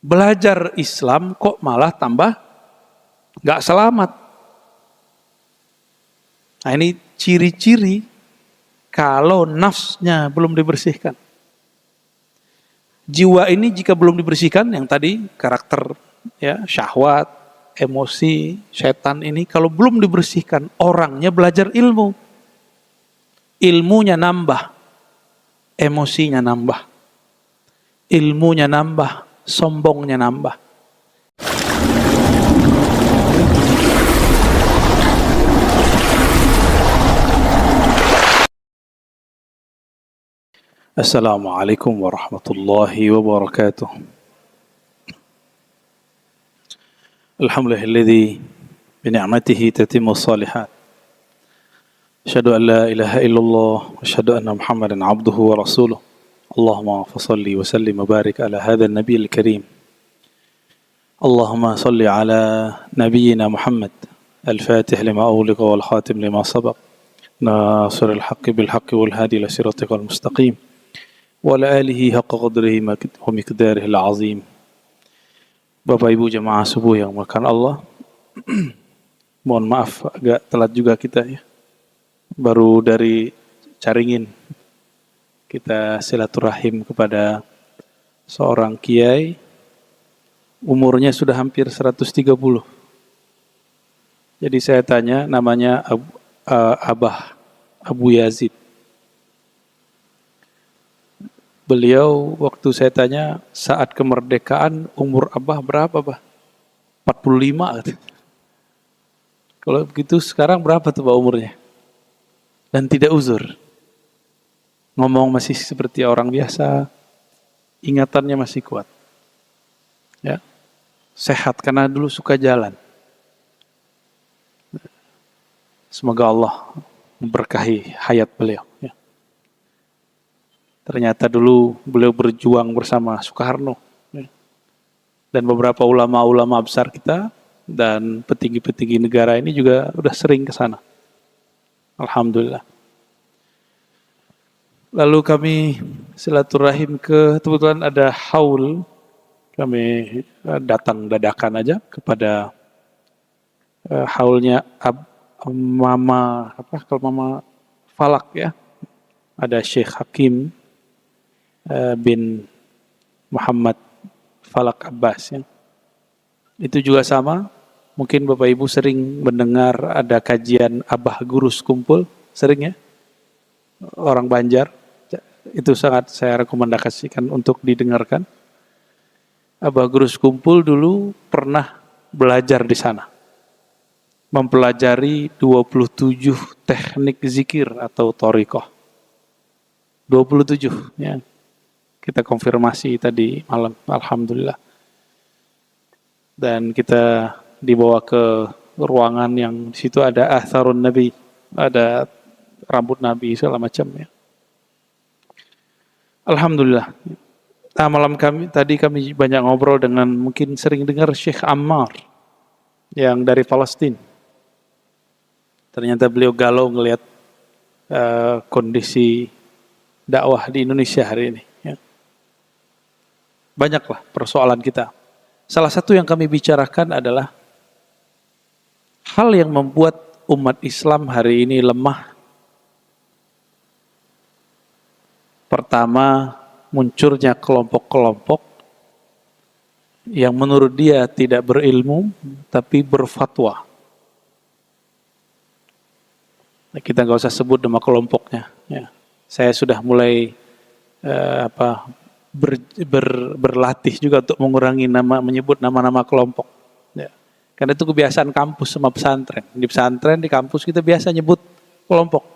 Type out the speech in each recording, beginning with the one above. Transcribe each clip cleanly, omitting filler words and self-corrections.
Belajar Islam kok malah tambah gak selamat. Nah ini ciri-ciri kalau nafsnya belum dibersihkan. Jiwa ini jika belum dibersihkan, yang tadi karakter ya, syahwat, emosi, setan ini kalau belum dibersihkan, orangnya belajar ilmu. Ilmunya nambah, emosinya nambah. Ilmunya nambah, sombongnya nambah. Assalamualaikum warahmatullahi wabarakatuh. Alhamdulillahilladzi bini'matihi tatimmu shalihat. Asyhadu an la ilaha illallah wa asyhadu anna Muhammadan abduhu wa rasuluh. Allahumma fashalli wa sallim wa barik ala hadzal nabiyil karim. Allahumma shalli ala nabiyyina Muhammad al-fatih lima ughliqa wal khatim lima sabaq. Nasiril haqqi bil haqqi wal hadi ila siratikal mustaqim. Wa ala alihi haqqa qadrihi wa miqdarihil azim. Bapak Ibu jemaah subuh yang makan Allah, mohon maaf agak telat juga kita ya. Baru dari Caringin kita silaturahim kepada seorang kiai, umurnya sudah hampir 130. Jadi saya tanya, namanya Abah Abu Yazid. Beliau waktu saya tanya saat kemerdekaan umur Abah berapa, Bah? 45 gitu. Kalau begitu sekarang berapa tuh Bah umurnya? Dan tidak uzur. Ngomong masih seperti orang biasa, ingatannya masih kuat. Ya. Sehat karena dulu suka jalan. Semoga Allah memberkahi hayat beliau, ya. Ternyata dulu beliau berjuang bersama Soekarno dan beberapa ulama-ulama besar kita dan petinggi-petinggi negara ini juga udah sering ke sana. Alhamdulillah. Lalu kami silaturahim kebetulan ada haul, kami datang dadakan aja kepada haulnya Mama Falak ya. Ada Syekh Hakim bin Muhammad Falak Abbas ya. Itu juga sama, mungkin Bapak Ibu sering mendengar ada kajian Abah Gurus Kumpul, sering ya, orang Banjar, itu sangat saya rekomendasikan untuk didengarkan. Abah Gurus Kumpul dulu pernah belajar di sana, mempelajari 27 teknik zikir atau thariqah. 27 ya. Kita konfirmasi tadi malam, alhamdulillah. Dan kita dibawa ke ruangan yang di situ ada atharun Nabi, ada rambut Nabi segala macam ya. Alhamdulillah. Nah, malam tadi kami banyak ngobrol dengan, mungkin sering dengar Syekh Ammar yang dari Palestina. Ternyata beliau galau ngelihat kondisi dakwah di Indonesia hari ini. Banyaklah persoalan kita. Salah satu yang kami bicarakan adalah hal yang membuat umat Islam hari ini lemah. Pertama, munculnya kelompok-kelompok yang menurut dia tidak berilmu, tapi berfatwa. Nah, kita nggak usah sebut nama kelompoknya. Ya. Saya sudah mulai berlatih juga untuk mengurangi menyebut nama-nama kelompok. Ya. Karena itu kebiasaan kampus sama pesantren. Di pesantren, di kampus kita biasa nyebut kelompok.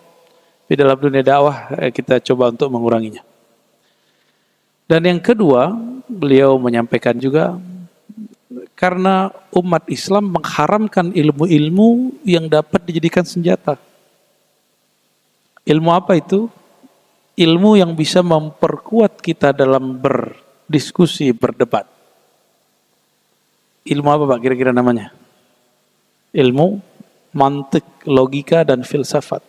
Di dalam dunia dakwah kita coba untuk menguranginya. Dan yang kedua, beliau menyampaikan juga, karena umat Islam mengharamkan ilmu-ilmu yang dapat dijadikan senjata. Ilmu apa itu? Ilmu yang bisa memperkuat kita dalam berdiskusi, berdebat. Ilmu apa Pak kira-kira namanya? Ilmu mantik, logika, dan filsafat.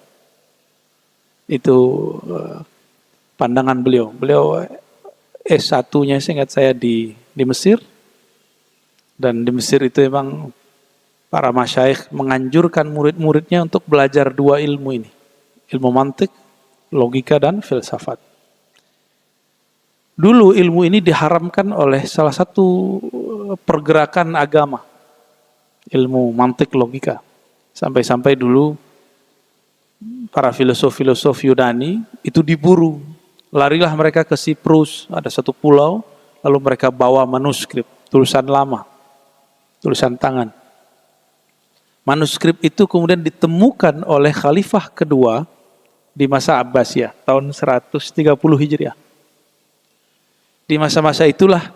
Itu pandangan beliau. Beliau S1-nya seingat saya di Mesir, Dan di Mesir itu memang para masyayikh menganjurkan murid-muridnya untuk belajar dua ilmu ini. Ilmu mantik, logika, dan filsafat. Dulu ilmu ini diharamkan oleh salah satu pergerakan agama. Ilmu mantik, logika. Sampai-sampai dulu para filosof-filosof Yunani itu diburu. Larilah mereka ke Siprus, ada satu pulau, lalu mereka bawa manuskrip, tulisan lama, tulisan tangan. Manuskrip itu kemudian ditemukan oleh Khalifah kedua di masa Abbasiyah, tahun 130 Hijriah. Di masa-masa itulah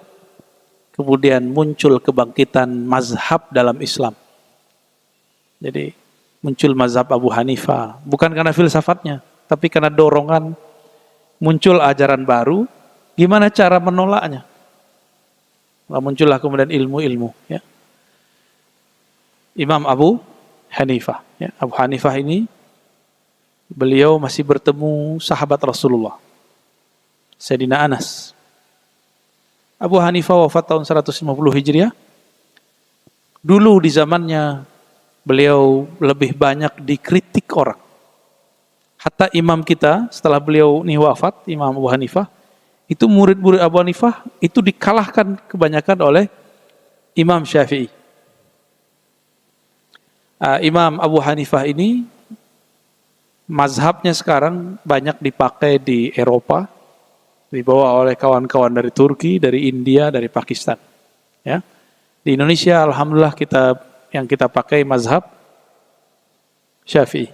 kemudian muncul kebangkitan mazhab dalam Islam. Jadi muncul mazhab Abu Hanifah, bukan karena filsafatnya, tapi karena dorongan muncul ajaran baru, gimana cara menolaknya. Muncullah kemudian ilmu-ilmu. Ya. Imam Abu Hanifah. Ya. Abu Hanifah ini, beliau masih bertemu sahabat Rasulullah, Sayyidina Anas. Abu Hanifah wafat tahun 150 Hijriah. Dulu di zamannya beliau lebih banyak dikritik orang. Hatta imam kita setelah beliau ini wafat, Imam Abu Hanifah, itu murid-murid Abu Hanifah itu dikalahkan kebanyakan oleh Imam Syafi'i. Imam Abu Hanifah ini mazhabnya sekarang banyak dipakai di Eropa, dibawa oleh kawan-kawan dari Turki, dari India, dari Pakistan. Ya. Di Indonesia alhamdulillah yang kita pakai mazhab Syafi'i.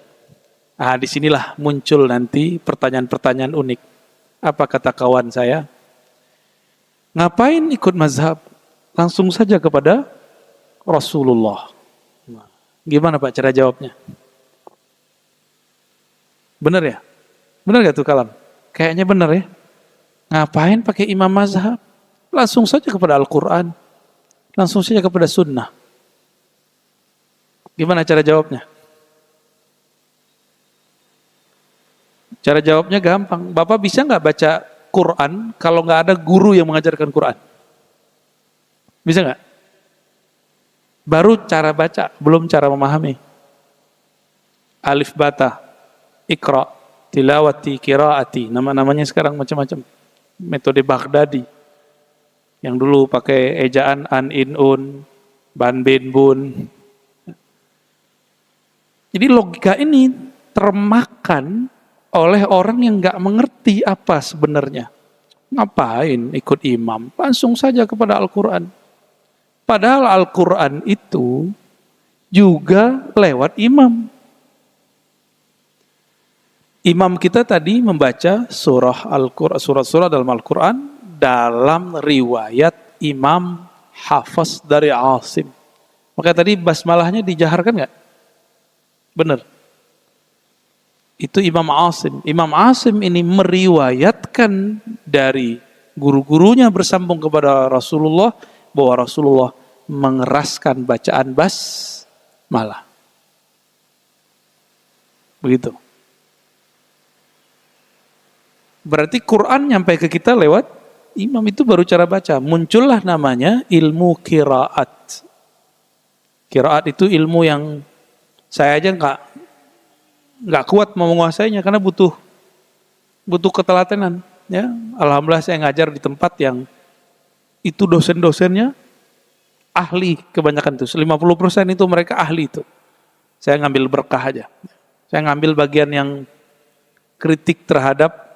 Disinilah muncul nanti pertanyaan-pertanyaan unik. Apa kata kawan saya? Ngapain ikut mazhab? Langsung saja kepada Rasulullah. Gimana Pak cara jawabnya? Benar ya? Benar gak tuh kalam? Kayaknya benar ya. Ngapain pakai imam mazhab? Langsung saja kepada Al-Quran. Langsung saja kepada sunnah. Gimana cara jawabnya? Cara jawabnya gampang. Bapak bisa nggak baca Quran kalau nggak ada guru yang mengajarkan Quran? Bisa nggak? Baru cara baca, belum cara memahami. Alif bata, ikra, tilawati, kiraati. Nama-namanya sekarang macam-macam. Metode Baghdadi. Yang dulu pakai ejaan an, in, un, ban, bin, bun. Jadi logika ini termakan oleh orang yang nggak mengerti apa sebenarnya. Ngapain ikut imam? Langsung saja kepada Al-Quran. Padahal Al-Quran itu juga lewat imam. Imam kita tadi membaca surah-surah dalam Al-Quran dalam riwayat Imam Hafs dari Asim. Maka tadi basmalahnya dijaharkan nggak? Benar. Itu Imam Asim. Imam Asim ini meriwayatkan dari guru-gurunya bersambung kepada Rasulullah bahwa Rasulullah mengeraskan bacaan basmalah. Begitu. Berarti Quran nyampe ke kita lewat imam, itu baru cara baca. Muncullah namanya ilmu qiraat. Qiraat itu ilmu yang saya aja nggak kuat mau menguasainya karena butuh ketelatenan. Ya, alhamdulillah saya ngajar di tempat yang itu dosen-dosennya ahli kebanyakan itu. 50% itu mereka ahli itu. Saya ngambil berkah aja. Saya ngambil bagian yang kritik terhadap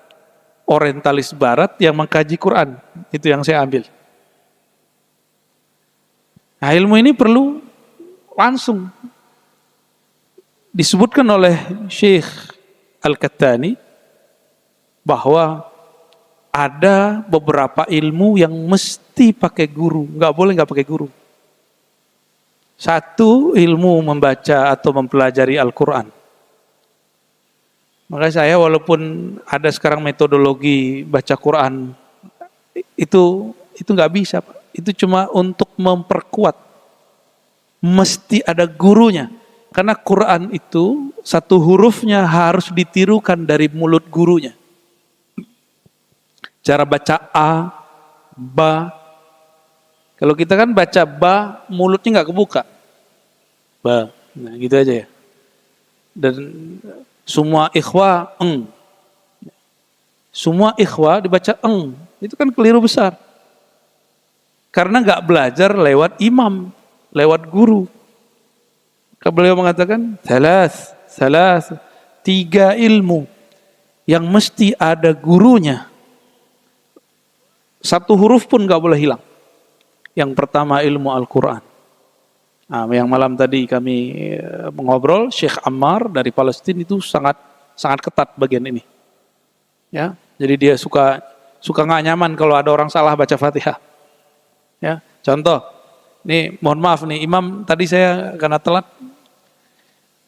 orientalis barat yang mengkaji Quran. Itu yang saya ambil. Nah, ilmu ini perlu langsung disebutkan oleh Syekh Al-Kattani bahwa ada beberapa ilmu yang mesti pakai guru, nggak boleh nggak pakai guru. Satu, ilmu membaca atau mempelajari Al-Quran. Maka saya walaupun ada sekarang metodologi baca Quran, itu nggak bisa, Pak. Itu cuma untuk memperkuat. Mesti ada gurunya. Karena Quran itu satu hurufnya harus ditirukan dari mulut gurunya. Cara baca A, Ba, Kalau kita kan baca ba, mulutnya nggak kebuka. Ba, nah gitu aja ya. Dan semua ikhwa eng. Semua ikhwa dibaca eng. Itu kan keliru besar. Karena nggak belajar lewat imam, lewat guru. Beliau mengatakan, salas, 3 ilmu yang mesti ada gurunya. 1 huruf pun nggak boleh hilang. Yang pertama ilmu Al-Quran. Nah, yang malam tadi kami mengobrol, Syekh Ammar dari Palestina itu sangat ketat bagian ini. Ya, jadi dia suka nggak nyaman kalau ada orang salah baca Fatihah. Ya, contoh, nih mohon maaf nih Imam tadi saya karena telat.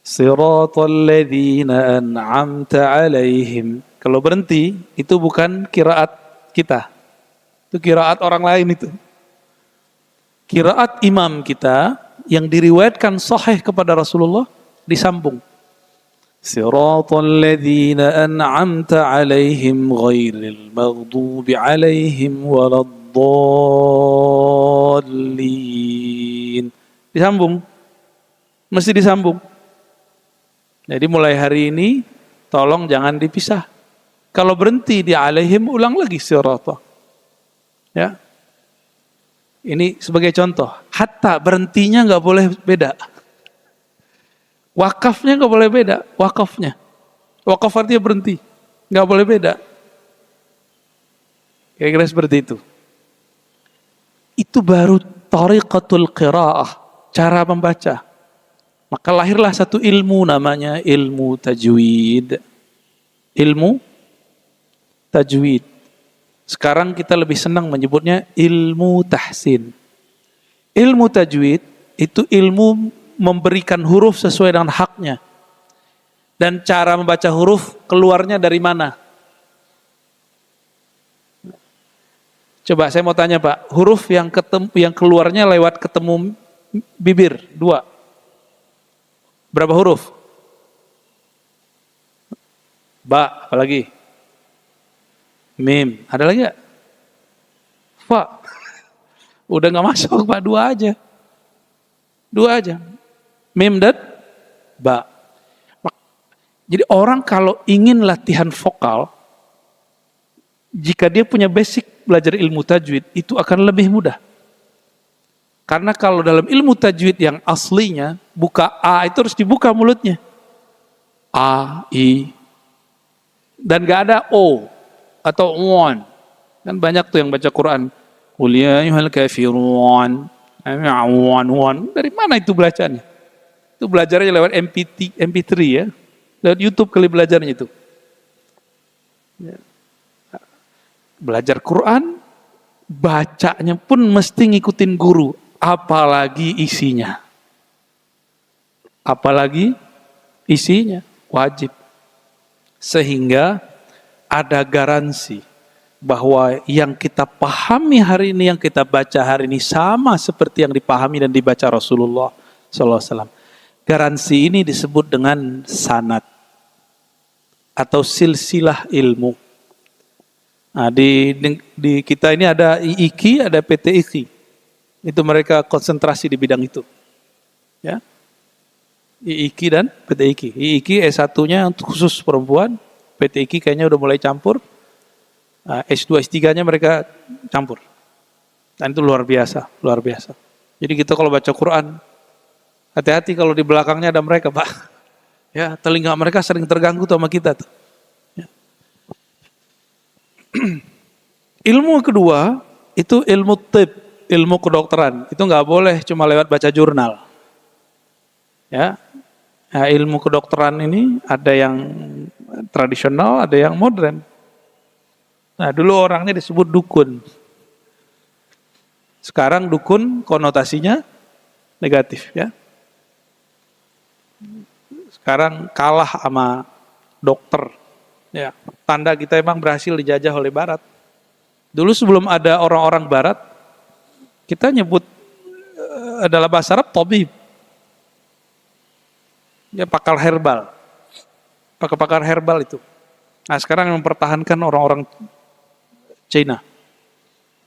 Siratal ladzina an'amta 'alaihim. Kalau berhenti itu bukan qiraat kita. Itu qiraat orang lain itu. Qiraat imam kita yang diriwayatkan sahih kepada Rasulullah disambung. Siratal ladzina an'amta 'alaihim ghairil maghdubi 'alaihim waladdallin. Disambung. Mesti disambung. Jadi mulai hari ini tolong jangan dipisah. Kalau berhenti di alaihim ulang lagi sirata. Ya. Ini sebagai contoh. Hatta berhentinya nggak boleh beda. Wakafnya nggak boleh beda. Wakafnya. Wakaf artinya berhenti. Nggak boleh beda. Kira-kira seperti itu. Itu baru tariqatul qiraah. Cara membaca. Maka lahirlah satu ilmu namanya ilmu tajwid. Ilmu tajwid. Sekarang kita lebih senang menyebutnya ilmu tahsin. Ilmu tajwid itu ilmu memberikan huruf sesuai dengan haknya. Dan cara membaca huruf keluarnya dari mana? Coba saya mau tanya Pak, huruf yang keluarnya lewat ketemu bibir, 2. Berapa huruf? Ba, apalagi? Mim, ada lagi gak? Fa. Udah gak masuk Pak, 2 aja. 2 aja. Mim dan ba. Jadi orang kalau ingin latihan vokal, jika dia punya basic belajar ilmu tajwid, itu akan lebih mudah. Karena kalau dalam ilmu tajwid yang aslinya, buka A itu harus dibuka mulutnya. A, I. Dan gak ada O atau on. Kan banyak tuh yang baca Quran. Qul ya ayyuhal kafirun. Dari mana itu belajarnya? Itu belajarnya lewat MP3 ya. Lewat YouTube kali belajarnya itu. Belajar Quran, bacanya pun mesti ngikutin guru. Apalagi isinya. Apalagi isinya. Wajib. Sehingga ada garansi bahwa yang kita pahami hari ini, yang kita baca hari ini sama seperti yang dipahami dan dibaca Rasulullah SAW. Garansi ini disebut dengan sanad atau silsilah ilmu. Nah, di kita ini ada IIKI, ada PTIKI. Itu mereka konsentrasi di bidang itu. Ya. IIKI dan PTIKI. IIKI S1-nya untuk khusus perempuan, PTIKI kayaknya udah mulai campur. S2, S3-nya mereka campur. Dan itu luar biasa, luar biasa. Jadi kita kalau baca Quran, hati-hati kalau di belakangnya ada mereka, Pak. Ya, telinga mereka sering terganggu sama kita tuh. Ya. Ilmu kedua itu ilmu tib. Ilmu kedokteran itu nggak boleh cuma lewat baca jurnal, ya. Nah, ilmu kedokteran ini ada yang tradisional, ada yang modern. Nah, dulu orangnya disebut dukun. Sekarang dukun konotasinya negatif, ya. Sekarang kalah sama dokter, ya. Tanda kita emang berhasil dijajah oleh Barat. Dulu sebelum ada orang-orang Barat, kita nyebut adalah bahasa Arab tabib. Ya, pakar herbal. Pakar herbal itu. Nah, sekarang yang mempertahankan orang-orang China.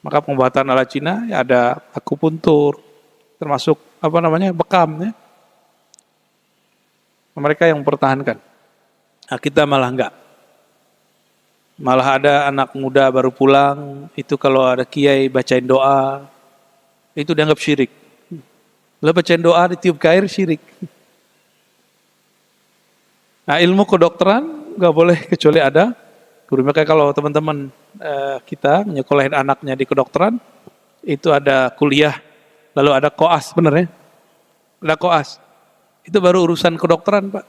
Maka pengobatan ala Cina ya ada akupuntur, termasuk bekam ya. Mereka yang mempertahankan. Nah, kita malah enggak. Malah ada anak muda baru pulang, itu kalau ada kiai bacain doa, itu dianggap syirik. Lah bacain doa ditiup ke air syirik. Nah, ilmu kedokteran nggak boleh kecuali ada guru. Maka kalau teman-teman kita nyekolahin anaknya di kedokteran, itu ada kuliah, lalu ada koas, bener ya? Ada koas. Itu baru urusan kedokteran, Pak.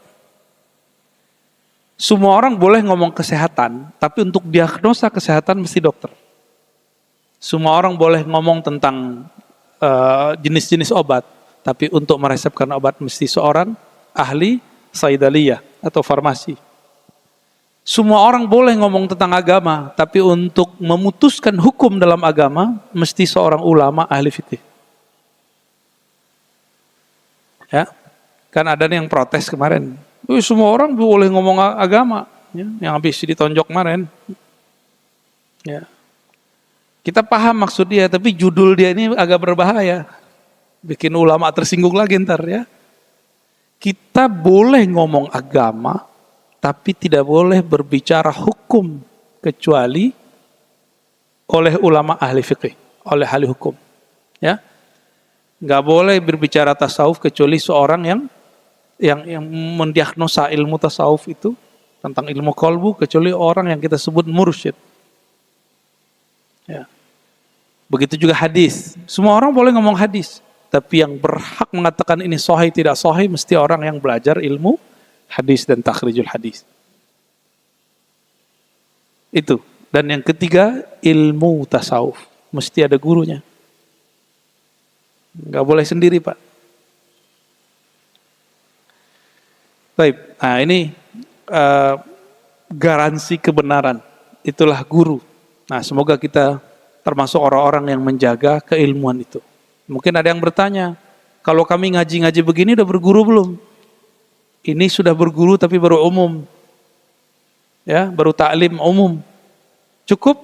Semua orang boleh ngomong kesehatan, tapi untuk diagnosa kesehatan mesti dokter. Semua orang boleh ngomong tentang jenis-jenis obat, tapi untuk meresepkan obat mesti seorang ahli saidaliyah atau farmasi. Semua orang boleh ngomong tentang agama, tapi untuk memutuskan hukum dalam agama mesti seorang ulama ahli fikih. Ya, kan ada yang protes kemarin. Semua orang boleh ngomong agama, ya, yang habis ditonjok kemarin. Ya. Kita paham maksud dia, tapi judul dia ini agak berbahaya. Bikin ulama tersinggung lagi ntar ya. Kita boleh ngomong agama, tapi tidak boleh berbicara hukum kecuali oleh ulama ahli fikih, oleh ahli hukum. Ya, nggak boleh berbicara tasawuf kecuali seorang yang mendiagnosa ilmu tasawuf itu tentang ilmu qalbu, kecuali orang yang kita sebut mursyid. Ya. Begitu juga hadis. Semua orang boleh ngomong hadis, tapi yang berhak mengatakan ini sahih tidak sahih mesti orang yang belajar ilmu hadis dan takhrijul hadis. Itu. Dan yang ketiga, ilmu tasawuf. Mesti ada gurunya. Nggak boleh sendiri, Pak. Baik. Nah, ini garansi kebenaran. Itulah guru. Nah, semoga kita termasuk orang-orang yang menjaga keilmuan itu. Mungkin ada yang bertanya, kalau kami ngaji-ngaji begini udah berguru belum? Ini sudah berguru tapi baru umum. Ya, baru taklim umum. Cukup?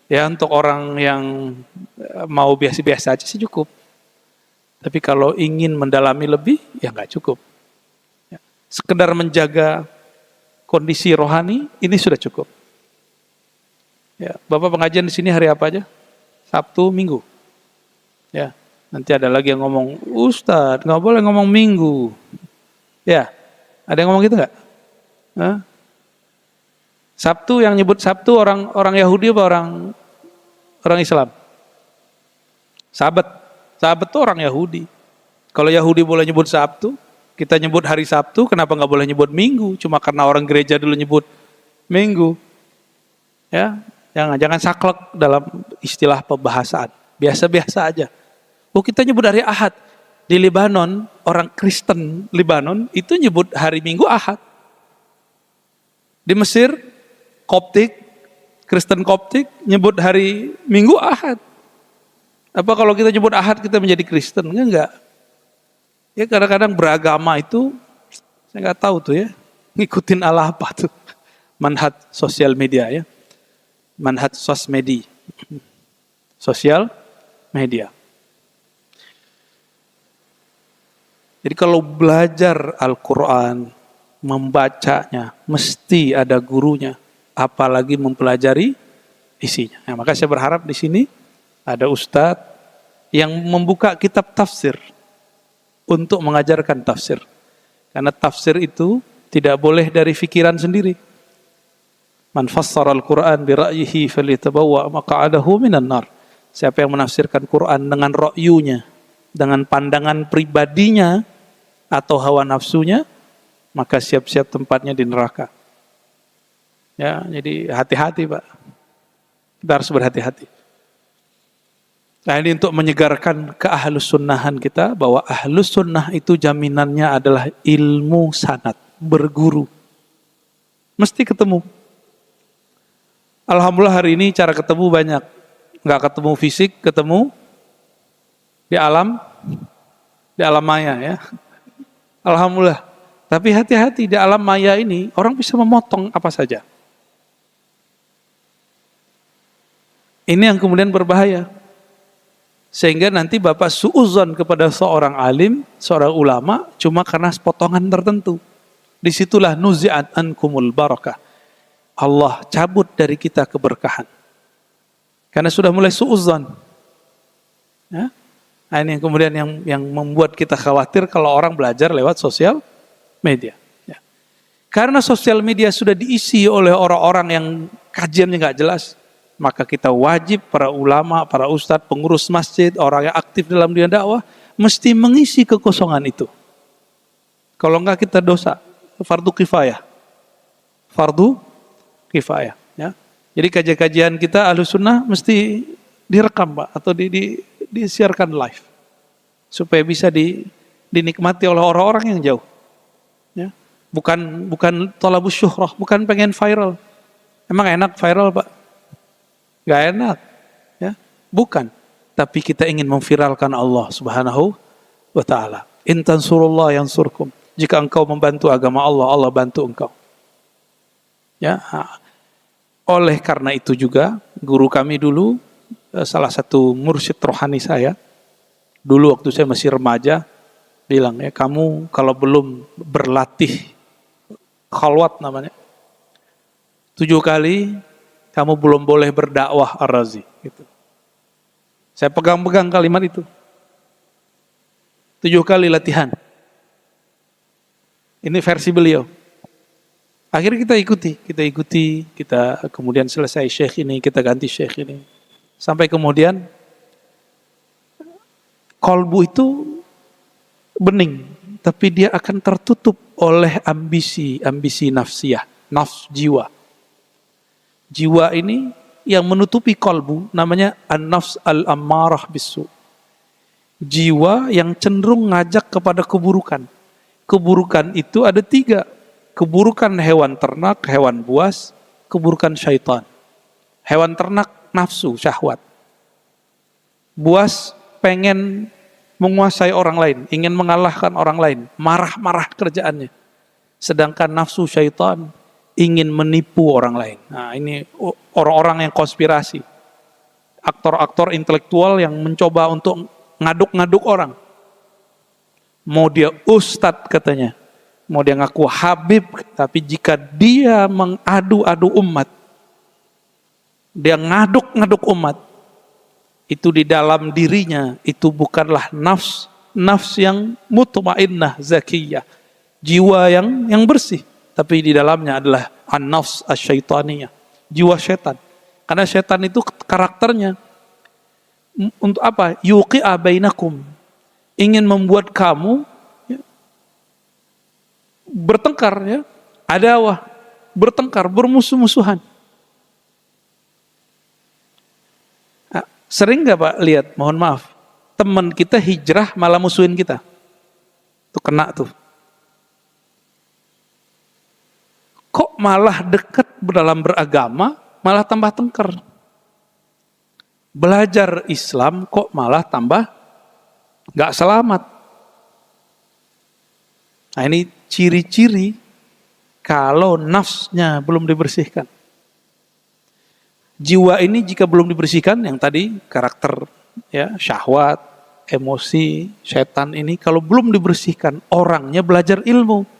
Ya, untuk orang yang mau biasa-biasa aja sih cukup. Tapi kalau ingin mendalami lebih, ya nggak cukup. Ya, sekedar menjaga kondisi rohani, ini sudah cukup. Ya, Bapak pengajian di sini hari apa aja? Sabtu, Minggu. Ya, nanti ada lagi yang ngomong, Ustadz nggak boleh ngomong Minggu. Ya, ada yang ngomong gitu nggak? Hah? Sabtu yang nyebut Sabtu orang Yahudi apa orang Islam? Sabat itu orang Yahudi. Kalau Yahudi boleh nyebut Sabtu, kita nyebut hari Sabtu, kenapa nggak boleh nyebut Minggu? Cuma karena orang gereja dulu nyebut Minggu. Ya, jangan saklek dalam istilah pembahasan. Biasa-biasa aja. Oh, kita nyebut hari Ahad. Di Lebanon, orang Kristen Lebanon itu nyebut hari Minggu Ahad. Di Mesir, Koptik, Kristen Koptik nyebut hari Minggu Ahad. Apa kalau kita nyebut Ahad kita menjadi Kristen? Enggak. Ya kadang-kadang beragama itu, saya nggak tahu tuh ya, ngikutin ala apa tuh. Manhaj sosial media ya. Manhaj sosmedi. Sosial media. Jadi kalau belajar Al-Quran, membacanya, mesti ada gurunya. Apalagi mempelajari isinya. Nah, maka saya berharap di sini ada ustadz yang membuka kitab tafsir untuk mengajarkan tafsir. Karena tafsir itu tidak boleh dari fikiran sendiri. Man fassara al-Quran bi ra'yihi falyatabawwa maq'adahu minan nar. Siapa yang menafsirkan Quran dengan ra'yunya, dengan pandangan pribadinya atau hawa nafsunya, maka siap-siap tempatnya di neraka. Ya, jadi hati-hati, Pak. Kita harus berhati-hati. Nah, ini untuk menyegarkan keahlus sunnahan kita, bahwa ahlus sunnah itu jaminannya adalah ilmu sanad, berguru. Mesti ketemu. Alhamdulillah hari ini cara ketemu banyak. Nggak ketemu fisik, ketemu di alam maya ya. Alhamdulillah. Tapi hati-hati, di alam maya ini orang bisa memotong apa saja. Ini yang kemudian berbahaya. Sehingga nanti Bapak suudzon kepada seorang alim, seorang ulama, cuma karena potongan tertentu. Disitulah nuzi'at ankumul barakah. Allah cabut dari kita keberkahan. Karena sudah mulai suudzon. Ya? Nah, ini yang kemudian yang membuat kita khawatir kalau orang belajar lewat sosial media. Ya. Karena sosial media sudah diisi oleh orang-orang yang kajiannya nggak jelas, maka kita wajib, para ulama, para ustadz, pengurus masjid, orang yang aktif dalam dunia dakwah, mesti mengisi kekosongan itu. Kalau enggak kita dosa, fardu kifayah. Fardu kifayah. Ya. Jadi kajian-kajian kita Ahlus Sunnah mesti direkam, Pak, atau disiarkan live. Supaya bisa dinikmati oleh orang-orang yang jauh. Ya. Bukan thalabus syuhrah, bukan pengen viral. Emang enak viral, Pak? Gak enak, ya, bukan. Tapi kita ingin memviralkan Allah Subhanahu wa Ta'ala. In tansurullah yansurkum. Jika engkau membantu agama Allah, Allah bantu engkau. Ya, oleh karena itu juga guru kami dulu, salah satu mursyid rohani saya, dulu waktu saya masih remaja, bilang, ya, kamu kalau belum berlatih khalwat namanya, 7 kali kamu belum boleh berdakwah Ar-Razi. Gitu. Saya pegang-pegang kalimat itu. 7 kali latihan. Ini versi beliau. Akhirnya kita ikuti, kita kemudian selesai syekh ini, kita ganti syekh ini. Sampai kemudian kolbu itu bening, tapi dia akan tertutup oleh ambisi nafsiyah, nafs jiwa. Jiwa ini yang menutupi kolbu namanya an-nafs al-ammarah bisu. Jiwa yang cenderung ngajak kepada keburukan. Keburukan itu ada 3. Keburukan hewan ternak, hewan buas, keburukan syaitan. Hewan ternak nafsu, syahwat. Buas pengen menguasai orang lain, ingin mengalahkan orang lain, marah-marah kerjaannya. Sedangkan nafsu syaitan ingin menipu orang lain. Nah, ini orang-orang yang konspirasi. Aktor-aktor intelektual yang mencoba untuk ngaduk-ngaduk orang. Mau dia ustadz katanya. Mau dia ngaku habib. Tapi jika dia mengadu-adu umat, dia ngaduk-ngaduk umat, itu di dalam dirinya, itu bukanlah nafs yang mutmainnah, zakiyah. Jiwa yang bersih. Tapi di dalamnya adalah an-nafs asy-syaitaniyah, jiwa setan. Karena setan itu karakternya untuk apa? Yuqi'a bainakum, ingin membuat kamu, ya, bertengkar, ya, adawah, bertengkar, bermusuh-musuhan. Nah, sering nggak Pak lihat? Mohon maaf, teman kita hijrah malah musuhin kita. Tuh kena tuh. Kok malah dekat dalam beragama, malah tambah tengkar. Belajar Islam kok malah tambah gak selamat. Nah, ini ciri-ciri kalau nafsnya belum dibersihkan. Jiwa ini jika belum dibersihkan, yang tadi karakter, ya, syahwat, emosi, setan ini, kalau belum dibersihkan, orangnya belajar ilmu.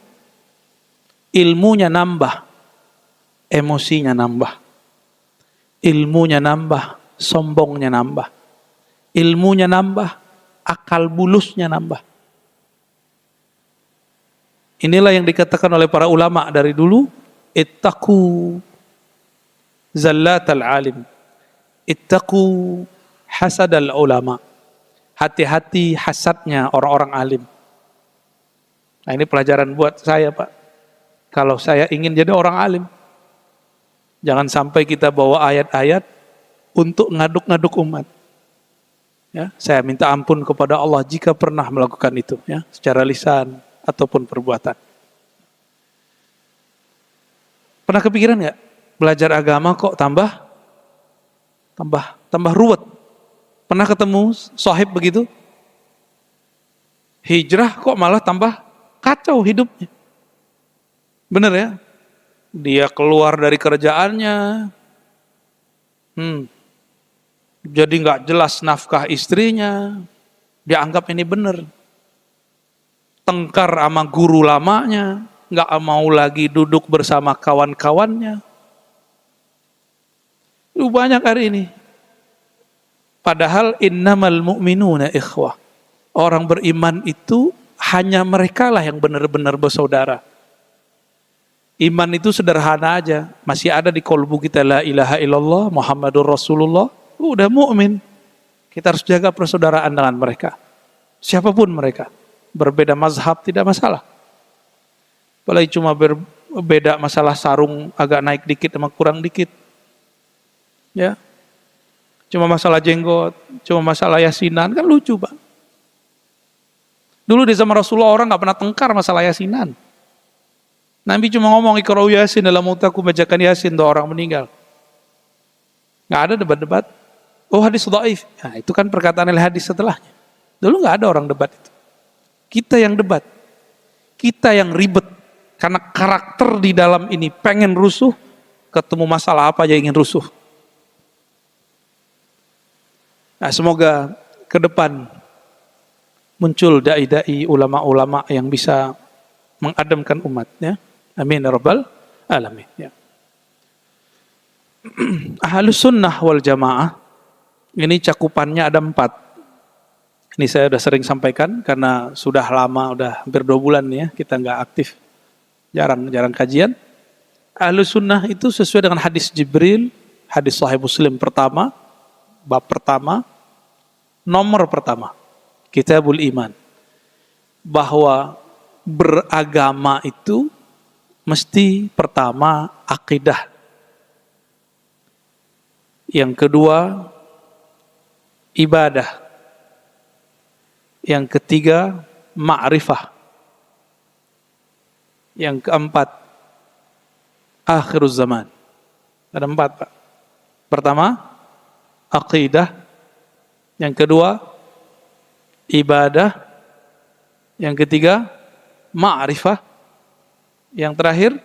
Ilmunya nambah, emosinya nambah, ilmunya nambah, sombongnya nambah, ilmunya nambah, akal bulusnya nambah. Inilah yang dikatakan oleh para ulama dari dulu, ittaqu zallatal alim, ittaqu hasadal ulama. Hati-hati hasadnya orang-orang alim. Nah, ini pelajaran buat saya, Pak. Kalau saya ingin jadi orang alim, jangan sampai kita bawa ayat-ayat untuk ngaduk-ngaduk umat. Ya, saya minta ampun kepada Allah jika pernah melakukan itu, ya, secara lisan ataupun perbuatan. Pernah kepikiran nggak, belajar agama kok tambah ruwet? Pernah ketemu sahib begitu? Hijrah kok malah tambah kacau hidupnya. Benar ya? Dia keluar dari kerjaannya, Jadi nggak jelas nafkah istrinya, dianggap ini benar. Tengkar sama guru lamanya, nggak mau lagi duduk bersama kawan-kawannya. Itu banyak hari ini. Padahal innamal mu'minuna ikhwah. Orang beriman itu hanya mereka lah yang benar-benar bersaudara. Iman itu sederhana aja. Masih ada di kolbu kita la ilaha illallah Muhammadur Rasulullah. Udah mu'min. Kita harus jaga persaudaraan dengan mereka. Siapapun mereka. Berbeda mazhab tidak masalah. Apalagi cuma berbeda masalah sarung agak naik dikit sama kurang dikit. Ya. Cuma masalah jenggot, cuma masalah yasinan, kan lucu Pak. Dulu di zaman Rasulullah orang gak pernah tengkar masalah yasinan. Nabi cuma ngomong iqra'u yasin dalam mautaku, bacakan yasin doa orang meninggal. Gak ada debat-debat. Oh hadis dhaif. Nah, itu kan perkataan hadis setelahnya. Dulu gak ada orang debat itu. Kita yang debat. Kita yang ribet. Karena karakter di dalam ini pengen rusuh, ketemu masalah apa aja ingin rusuh. Nah, semoga ke depan muncul dai-dai, ulama-ulama yang bisa mengademkan umatnya. Amin ya rabbal alamin. Ya. Ahlus sunnah wal jamaah ini cakupannya ada 4. Ini saya sudah sering sampaikan karena sudah lama, udah hampir 2 bulan ya kita nggak aktif, jarang kajian. Ahlus sunnah itu sesuai dengan hadis Jibril, hadis Sahih Muslim pertama, bab pertama, nomor pertama, Kitabul Iman, bahwa beragama itu mesti pertama akidah, yang kedua ibadah, yang ketiga ma'rifah, yang keempat akhiruz zaman. Ada 4 Pak. Pertama akidah, yang kedua ibadah, yang ketiga ma'rifah, yang terakhir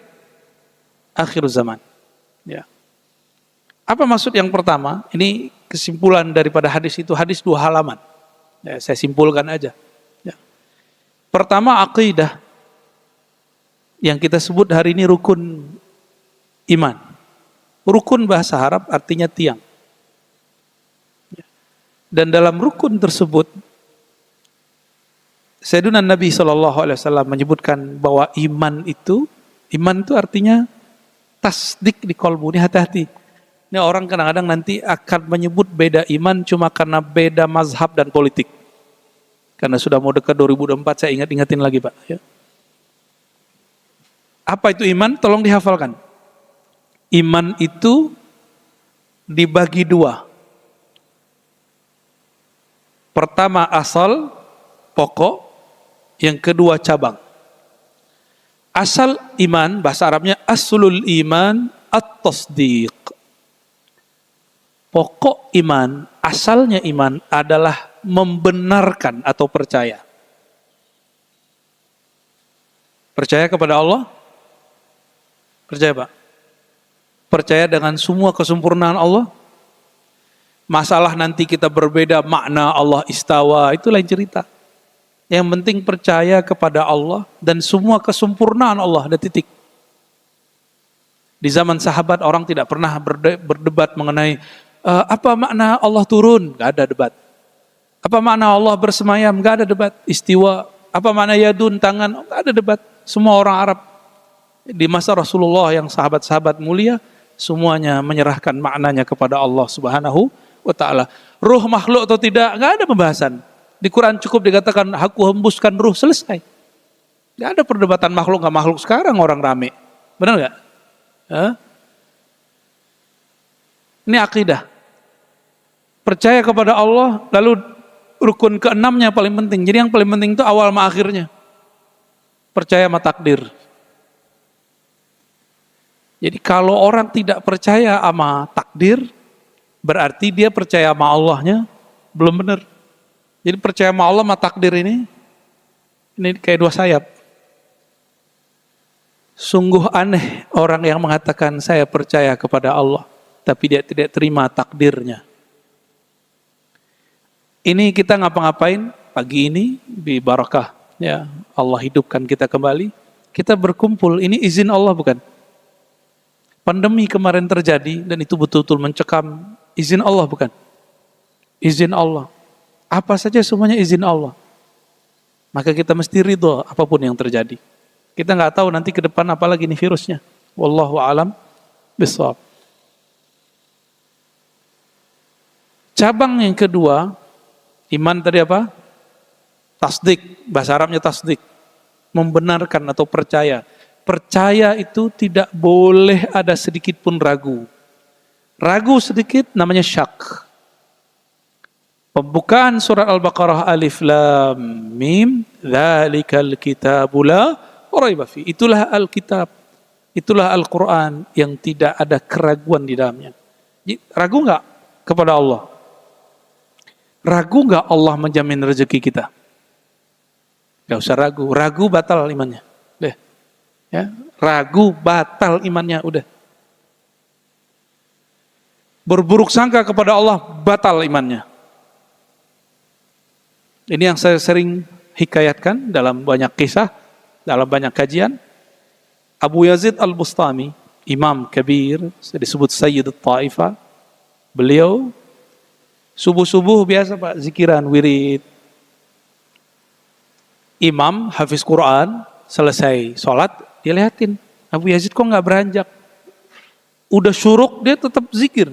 akhir zaman. Ya. Apa maksud yang pertama? Ini kesimpulan daripada hadis itu, hadis 2 halaman. Ya, saya simpulkan aja. Ya. Pertama akidah, yang kita sebut hari ini rukun iman. Rukun bahasa Arab artinya tiang. Dan dalam rukun tersebut, Sayyidina Nabi SAW menyebutkan bahwa iman itu artinya tasdik di kolbu. Ini hati-hati. Ini orang kadang-kadang nanti akan menyebut beda iman cuma karena beda mazhab dan politik. Karena sudah mau dekat 2024, saya ingatin lagi Pak. Ya. Apa itu iman? Tolong dihafalkan. Iman itu dibagi 2. Pertama asal, pokok, yang kedua cabang. Asal iman, bahasa Arabnya aslul iman at-tasdiq. Pokok iman, asalnya iman adalah membenarkan atau percaya. Percaya kepada Allah? Percaya Pak? Percaya dengan semua kesempurnaan Allah? Masalah nanti kita berbeda makna Allah istawa, itu lain cerita. Yang penting percaya kepada Allah dan semua kesempurnaan Allah, ada titik. Di zaman sahabat orang tidak pernah berdebat mengenai apa makna Allah turun, gak ada debat. Apa makna Allah bersemayam, gak ada debat. Istiwa, apa makna yadun, tangan, gak ada debat. Semua orang Arab di masa Rasulullah yang sahabat-sahabat mulia, semuanya menyerahkan maknanya kepada Allah Subhanahu wa ta'ala. Ruh makhluk atau tidak, gak ada pembahasan. Di Quran cukup dikatakan aku hembuskan ruh, selesai. Gak ada perdebatan makhluk gak makhluk. Sekarang orang rame, benar gak? Ini akidah. Percaya kepada Allah, lalu rukun ke-6-nya paling penting. Jadi yang paling penting itu awal sama akhirnya. Percaya sama takdir. Jadi kalau orang tidak percaya sama takdir, berarti dia percaya sama Allahnya belum benar. Jadi percaya sama Allah sama takdir ini kayak 2 sayap. Sungguh aneh orang yang mengatakan saya percaya kepada Allah, tapi dia tidak terima takdirnya. Ini kita ngapa-ngapain pagi ini di barakah, ya Allah hidupkan kita kembali, kita berkumpul, ini izin Allah bukan? Pandemi kemarin terjadi dan itu betul-betul mencekam, izin Allah bukan? Izin Allah. Apa saja semuanya izin Allah. Maka kita mesti ridho apapun yang terjadi. Kita nggak tahu nanti ke depan apa lagi nih virusnya. Wallahu alam bishawab. Cabang yang kedua, iman tadi apa? Tasdik, bahasa Arabnya tasdik. Membenarkan atau percaya. Percaya itu tidak boleh ada sedikit pun ragu. Ragu sedikit namanya syak. Pembukaan surat Al-Baqarah Alif Lam Mim, dzalikal kitabu la raiba fi. Itulah Alkitab. Itulah Al-Quran yang tidak ada keraguan di dalamnya. Ragu enggak kepada Allah? Ragu nggak Allah menjamin rezeki kita? Gak usah ragu. Ragu batal imannya. Deh. Ya. Ragu batal imannya. Udah. Berburuk sangka kepada Allah batal imannya. Ini yang saya sering hikayatkan dalam banyak kisah, dalam banyak kajian. Abu Yazid Al-Bustami, Imam Kabir, disebut Sayyid Al-Taifah. Beliau subuh-subuh biasa Pak, zikiran, wirid. Imam, hafiz Quran, selesai sholat, dia lihatin. Abu Yazid kok nggak beranjak? Udah syuruk, dia tetap zikir.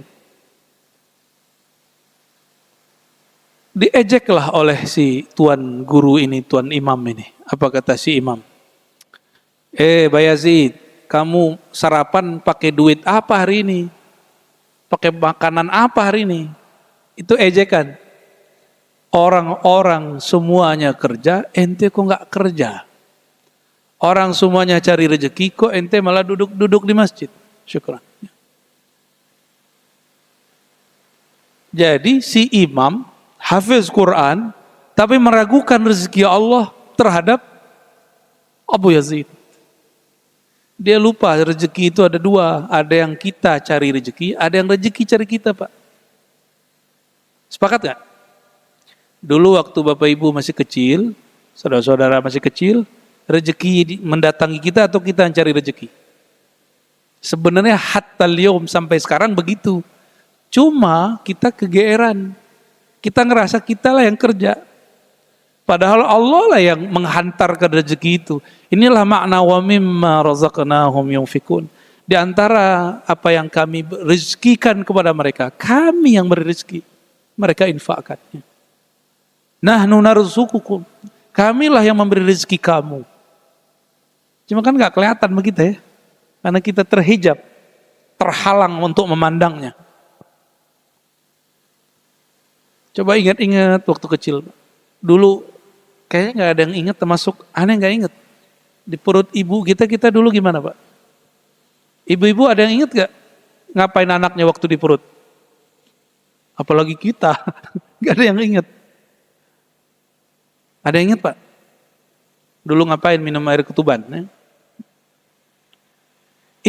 Diejeklah oleh si tuan guru ini, tuan imam ini. Apa kata si imam? Bayazid, kamu sarapan pakai duit apa hari ini? Pakai makanan apa hari ini? Itu ejekan. Orang-orang semuanya kerja, ente kok nggak kerja? Orang semuanya cari rezeki, kok ente malah duduk-duduk di masjid? Syukran. Jadi si imam hafiz Quran, tapi meragukan rezeki Allah terhadap Abu Yazid. Dia lupa rezeki itu ada dua, ada yang kita cari rezeki, ada yang rezeki cari kita Pak. Sepakat gak? Dulu waktu Bapak Ibu masih kecil, saudara-saudara masih kecil, rezeki mendatangi kita atau kita yang cari rezeki? Sebenarnya hatta liyum sampai sekarang begitu. Cuma kita kegeeran. Kita ngerasa kita lah yang kerja. Padahal Allah lah yang menghantarkan rezeki itu. Inilah makna wa mimma razaqnahum yunfikun. Di antara apa yang kami rezekikan kepada mereka, kami yang beri rezeki. Mereka infakkannya. Nahnu narzuqukum. Kamilah yang memberi rezeki kamu. Cuma kan gak kelihatan begitu ya. Karena kita terhijab, terhalang untuk memandangnya. Coba ingat-ingat waktu kecil. Dulu kayaknya gak ada yang ingat, termasuk aneh gak ingat. Di perut ibu kita dulu gimana Pak? Ibu-ibu ada yang ingat gak? Ngapain anaknya waktu di perut? Apalagi kita, gak ada yang ingat. Ada yang ingat Pak? Dulu ngapain minum air ketuban? Ya?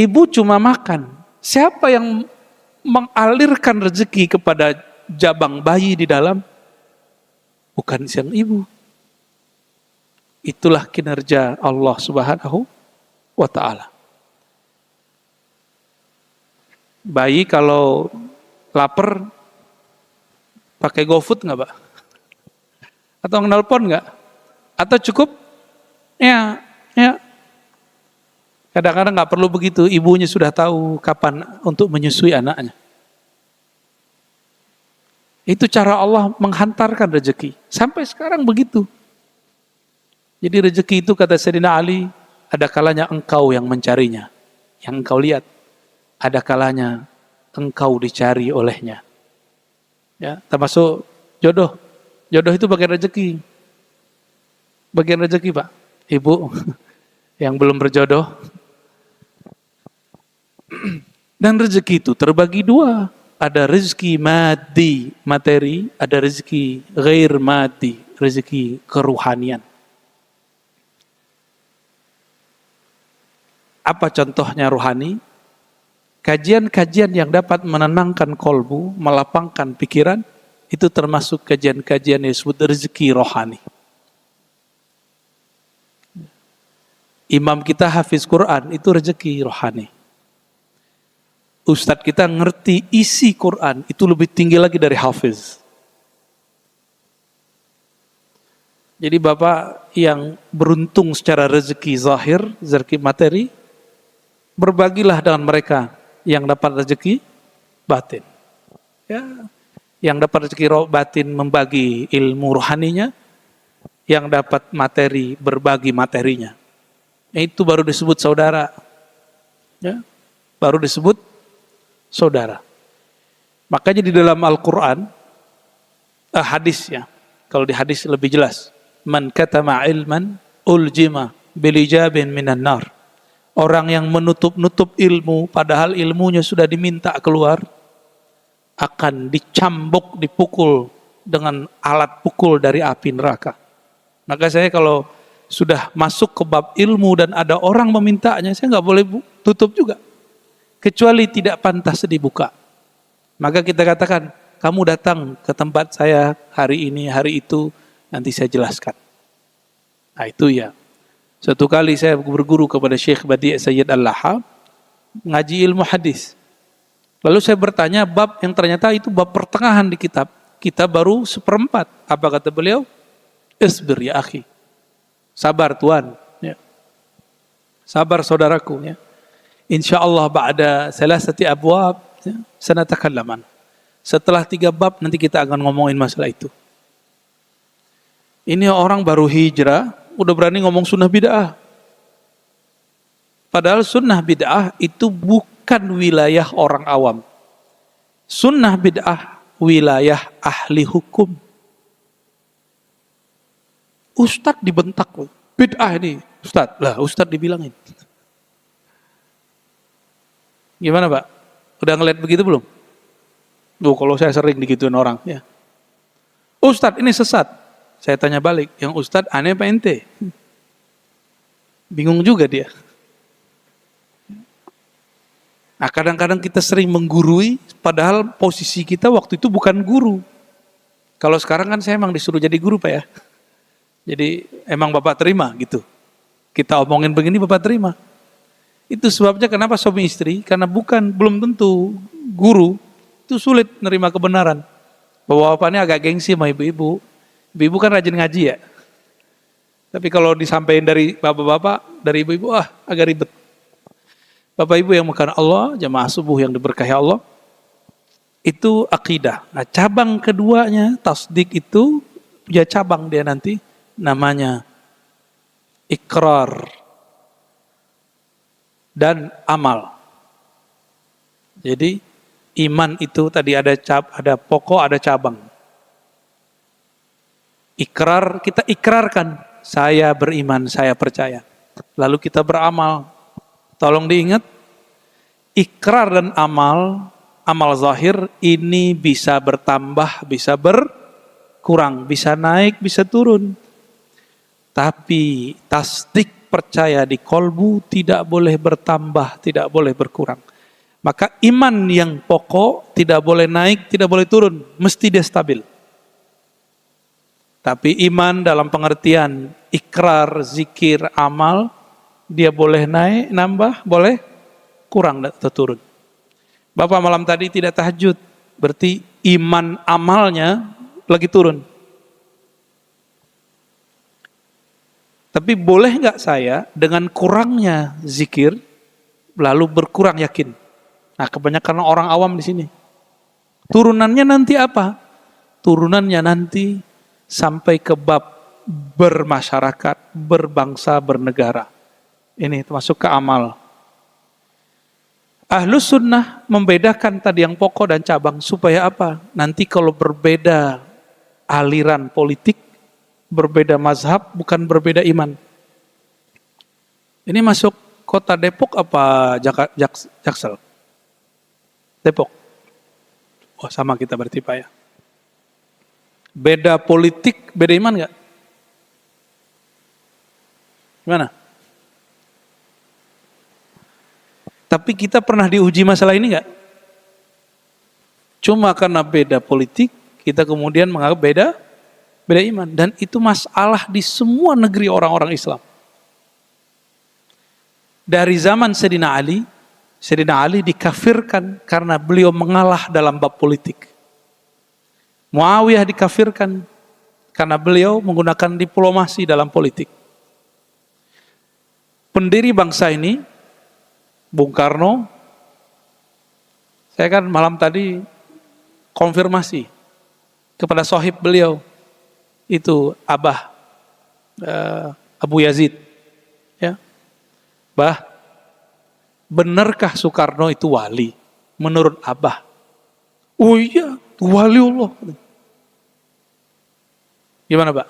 Ibu cuma makan. Siapa yang mengalirkan rezeki kepada jabang bayi di dalam? Bukan sang ibu. Itulah kinerja Allah Subhanahu wa ta'ala. Bayi kalau lapar pakai GoFood nggak Pak? Atau nelpon nggak? Atau cukup? Ya. Kadang-kadang nggak perlu begitu. Ibunya sudah tahu kapan untuk menyusui anaknya. Itu cara Allah menghantarkan rezeki. Sampai sekarang begitu. Jadi rezeki itu kata Sayyidina Ali, ada kalanya engkau yang mencarinya. Yang engkau lihat. Ada kalanya engkau dicari olehnya. Ya, termasuk jodoh. Jodoh itu bagian rezeki. Bagian rezeki Pak. Ibu yang belum berjodoh. Dan rezeki itu terbagi dua. Ada rezeki madi, materi. Ada rezeki ghair madi, rezeki keruhanian. Apa contohnya rohani? Kajian-kajian yang dapat menenangkan kolbu, melapangkan pikiran, itu termasuk kajian-kajian yang disebut rezeki rohani. Imam kita hafiz Quran, itu rezeki rohani. Ustadz kita ngerti isi Quran, itu lebih tinggi lagi dari hafiz. Jadi Bapak yang beruntung secara rezeki zahir, rezeki materi, berbagilah dengan mereka yang dapat rezeki batin. Ya, yang dapat rezeki batin membagi ilmu rohaninya, yang dapat materi berbagi materinya. Itu baru disebut saudara. Ya, baru disebut saudara. Makanya di dalam Al-Quran, hadis ya, kalau di hadis lebih jelas, man katama ilman uljima bilijabin minan nar. Orang yang menutup-nutup ilmu, padahal ilmunya sudah diminta keluar, akan dicambuk, dipukul dengan alat pukul dari api neraka. Maka saya kalau sudah masuk ke bab ilmu dan ada orang memintanya, saya nggak boleh tutup juga. Kecuali tidak pantas dibuka. Maka kita katakan, kamu datang ke tempat saya hari ini, hari itu, nanti saya jelaskan. Nah itu ya. Suatu kali saya berguru kepada Syekh Badi' Sayyid Al-Laha, ngaji ilmu hadis. Lalu saya bertanya bab yang ternyata itu bab pertengahan di kitab. Kita baru 1/4. Apa kata beliau? Isbir ya akhi. Sabar Tuhan, ya. Sabar saudaraku, ya. InsyaAllah ba'da salasati abwab, ya, sanatakallaman. Setelah 3 bab nanti kita akan ngomongin masalah itu. Ini orang baru hijrah, udah berani ngomong sunnah bid'ah. Padahal sunnah bid'ah itu bukan wilayah orang awam. Sunnah bid'ah wilayah ahli hukum. Ustadz dibentak, bid'ah ini, Ustadz. Lah, Ustadz dibilangin. Gimana Pak? Udah ngeliat begitu belum? Duh, kalau saya sering digituin orang. Ya. Ustadz ini sesat. Saya tanya balik, yang Ustadz aneh apa ente? Bingung juga dia. Nah, kadang-kadang kita sering menggurui, padahal posisi kita waktu itu bukan guru. Kalau sekarang kan saya emang disuruh jadi guru Pak ya. Jadi emang Bapak terima gitu. Kita omongin begini Bapak terima. Itu sebabnya kenapa suami istri, karena belum tentu guru itu sulit nerima kebenaran. Bapak-bapak ini agak gengsi sama ibu-ibu. Ibu-ibu kan rajin ngaji ya. Tapi kalau disampaikan dari bapak-bapak, dari ibu-ibu, agak ribet. Bapak ibu yang makan Allah, jamaah subuh yang diberkahi Allah, itu akidah. Nah cabang keduanya, tasdik itu, ya cabang dia nanti, namanya ikrar dan amal. Jadi iman itu tadi ada pokok, ada cabang. Ikrar, kita ikrarkan, saya beriman, saya percaya. Lalu kita beramal. Tolong diingat, ikrar dan amal zahir ini bisa bertambah, bisa berkurang, bisa naik, bisa turun. Tapi tasdik percaya di kolbu tidak boleh bertambah, tidak boleh berkurang. Maka iman yang pokok tidak boleh naik, tidak boleh turun, mesti dia stabil. Tapi iman dalam pengertian ikrar, zikir, amal, dia boleh naik, nambah, boleh kurang atau turun. Bapak malam tadi tidak tahajud, berarti iman amalnya lagi turun. Tapi boleh nggak saya dengan kurangnya zikir lalu berkurang yakin? Nah, kebanyakan orang awam di sini. Turunannya nanti apa? Turunannya nanti sampai ke bab bermasyarakat, berbangsa, bernegara. Ini termasuk ke amal. Ahlus sunnah membedakan tadi yang pokok dan cabang supaya apa? Nanti kalau berbeda aliran politik, berbeda mazhab, bukan berbeda iman. Ini masuk kota Depok apa Jaksel? Depok. Wah sama kita berarti Pak ya. Beda politik, beda iman nggak? Gimana? Tapi kita pernah diuji masalah ini nggak? Cuma karena beda politik, kita kemudian menganggap beda iman. Dan itu masalah di semua negeri orang-orang Islam. Dari zaman Sayyidina Ali dikafirkan karena beliau mengalah dalam bab politik. Muawiyah dikafirkan karena beliau menggunakan diplomasi dalam politik. Pendiri bangsa ini, Bung Karno, saya kan malam tadi konfirmasi kepada sohib beliau, itu Abah Abu Yazid, ya, Bah, benarkah Soekarno itu wali? Menurut Abah, oh iya, wali Allah. Gimana, Pak?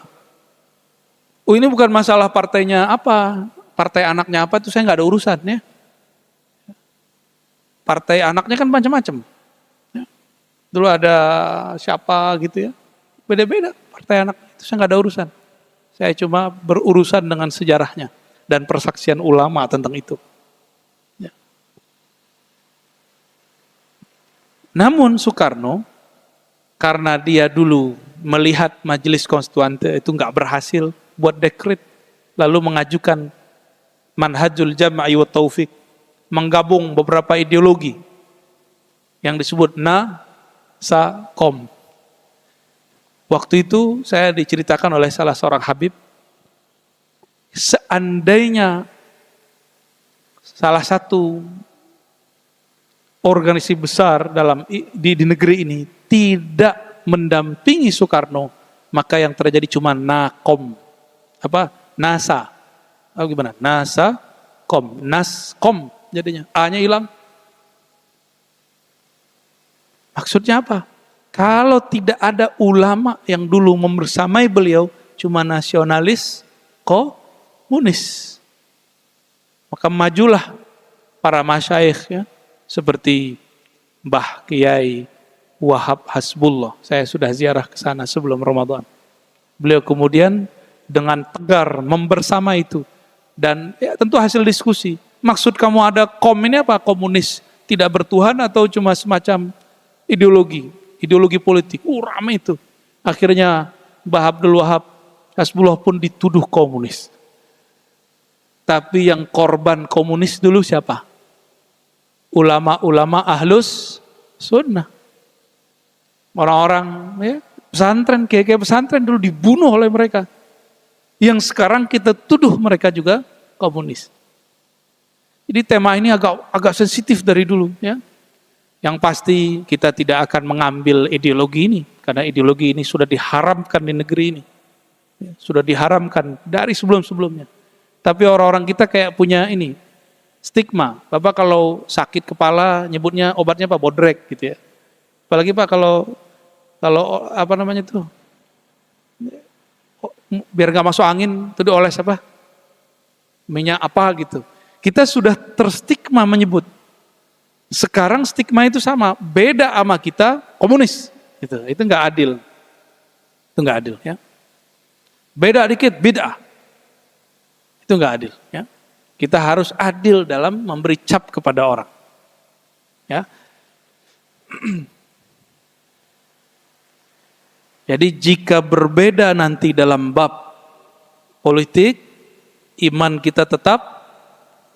Oh, ini bukan masalah partainya apa, partai anaknya apa, itu saya nggak ada urusannya. Partai anaknya kan macam-macam. Ya. Dulu ada siapa gitu ya, beda-beda partai anak, itu saya nggak ada urusan. Saya cuma berurusan dengan sejarahnya dan persaksian ulama tentang itu. Ya. Namun Soekarno, karena dia dulu melihat Majelis Konstituante itu nggak berhasil buat dekret, lalu mengajukan Manhajul Jama'i wa Taufik, menggabung beberapa ideologi yang disebut NASAKOM. Waktu itu saya diceritakan oleh salah seorang Habib, seandainya salah satu organisasi besar di negeri ini tidak mendampingi Soekarno, maka yang terjadi cuma NAKOM. Apa? NASA. Oh, gimana? NASA-KOM. NASKOM jadinya. A-nya hilang. Maksudnya apa? Kalau tidak ada ulama yang dulu membersamai beliau, cuma nasionalis, komunis. Maka majulah para masyayikh, ya, seperti Mbah Kiai Wahab Hasbullah. Saya sudah ziarah ke sana sebelum Ramadan. Beliau kemudian dengan tegar membersamai itu. Dan ya, tentu hasil diskusi. Maksud kamu ada kom ini apa? Komunis tidak bertuhan atau cuma semacam ideologi politik? Ramai itu. Akhirnya Mbah Abdul Wahab Hasbullah pun dituduh komunis. Tapi yang korban komunis dulu siapa? Ulama-ulama ahlus sunnah. Orang-orang ya, pesantren, kiai-kiai pesantren dulu dibunuh oleh mereka. Yang sekarang kita tuduh mereka juga komunis. Jadi tema ini agak sensitif dari dulu, ya. Yang pasti kita tidak akan mengambil ideologi ini, karena ideologi ini sudah diharamkan di negeri ini. Ya, sudah diharamkan dari sebelum-sebelumnya. Tapi orang-orang kita kayak punya ini, stigma. Bapak kalau sakit kepala nyebutnya obatnya apa? Bodrek gitu ya. Apalagi Pak kalau apa namanya tuh? Biar nggak masuk angin, itu dioles apa? Minyak apa gitu. Kita sudah terstigma menyebut. Sekarang stigma itu sama, beda sama kita komunis. Gitu. Itu nggak adil. Itu nggak adil, ya. Beda dikit bid'ah. Itu nggak adil, ya. Kita harus adil dalam memberi cap kepada orang. Ya. Jadi jika berbeda nanti dalam bab politik, iman kita tetap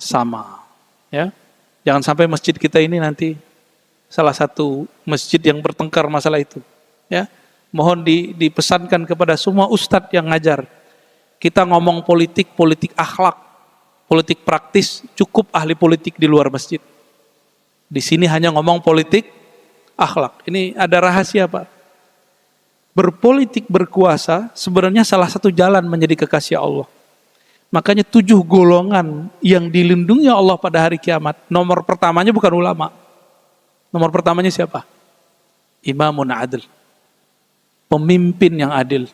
sama. Ya, jangan sampai masjid kita ini nanti salah satu masjid yang bertengkar masalah itu. Ya, mohon dipesankan kepada semua ustadz yang ngajar. Kita ngomong politik akhlak, politik praktis, cukup ahli politik di luar masjid. Di sini hanya ngomong politik akhlak. Ini ada rahasia, Pak. Berpolitik berkuasa sebenarnya salah satu jalan menjadi kekasih Allah. Makanya 7 golongan yang dilindungi Allah pada hari kiamat. Nomor pertamanya bukan ulama. Nomor pertamanya siapa? Imamun adil. Pemimpin yang adil.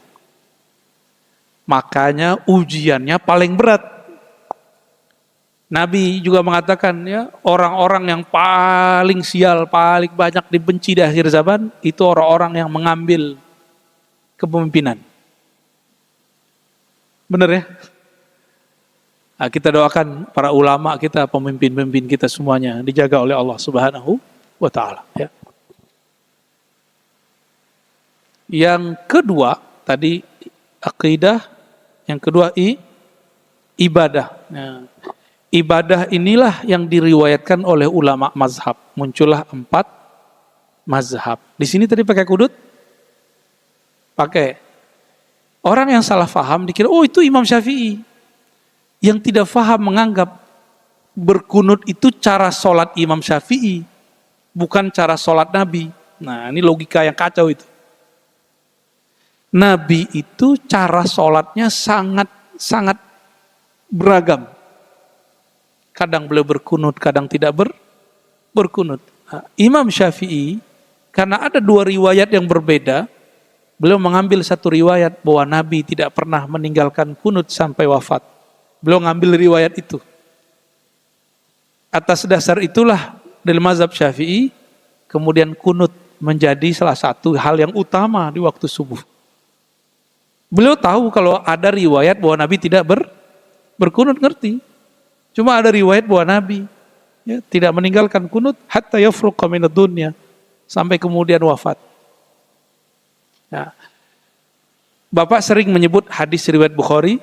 Makanya ujiannya paling berat. Nabi juga mengatakan, ya, orang-orang yang paling sial, paling banyak dibenci di akhir zaman, itu orang-orang yang mengambil kepemimpinan. Benar ya? Nah, kita doakan para ulama kita, pemimpin-pemimpin kita semuanya dijaga oleh Allah Subhanahu wa taala, ya. Yang kedua, tadi akidah, yang kedua ibadah. Nah, ibadah inilah yang diriwayatkan oleh ulama mazhab. Muncullah 4 mazhab. Di sini tadi pakai kudut? Pakai. Orang yang salah faham dikira, oh itu Imam Syafi'i. Yang tidak faham menganggap berkunut itu cara sholat Imam Syafi'i, bukan cara sholat Nabi. Nah, ini logika yang kacau itu. Nabi itu cara sholatnya sangat beragam. Kadang beliau berkunut, kadang tidak berkunut. Nah, Imam Syafi'i, karena ada 2 riwayat yang berbeda, beliau mengambil satu riwayat bahwa Nabi tidak pernah meninggalkan kunut sampai wafat. Beliau ngambil riwayat itu. Atas dasar itulah dari mazhab Syafi'i, kemudian kunut menjadi salah satu hal yang utama di waktu subuh. Beliau tahu kalau ada riwayat bahwa Nabi tidak berkunut, ngerti. Cuma ada riwayat bahwa Nabi tidak meninggalkan kunut hatta yafruqa minad dunya, sampai kemudian wafat. Nah, Bapak sering menyebut hadis riwayat Bukhari,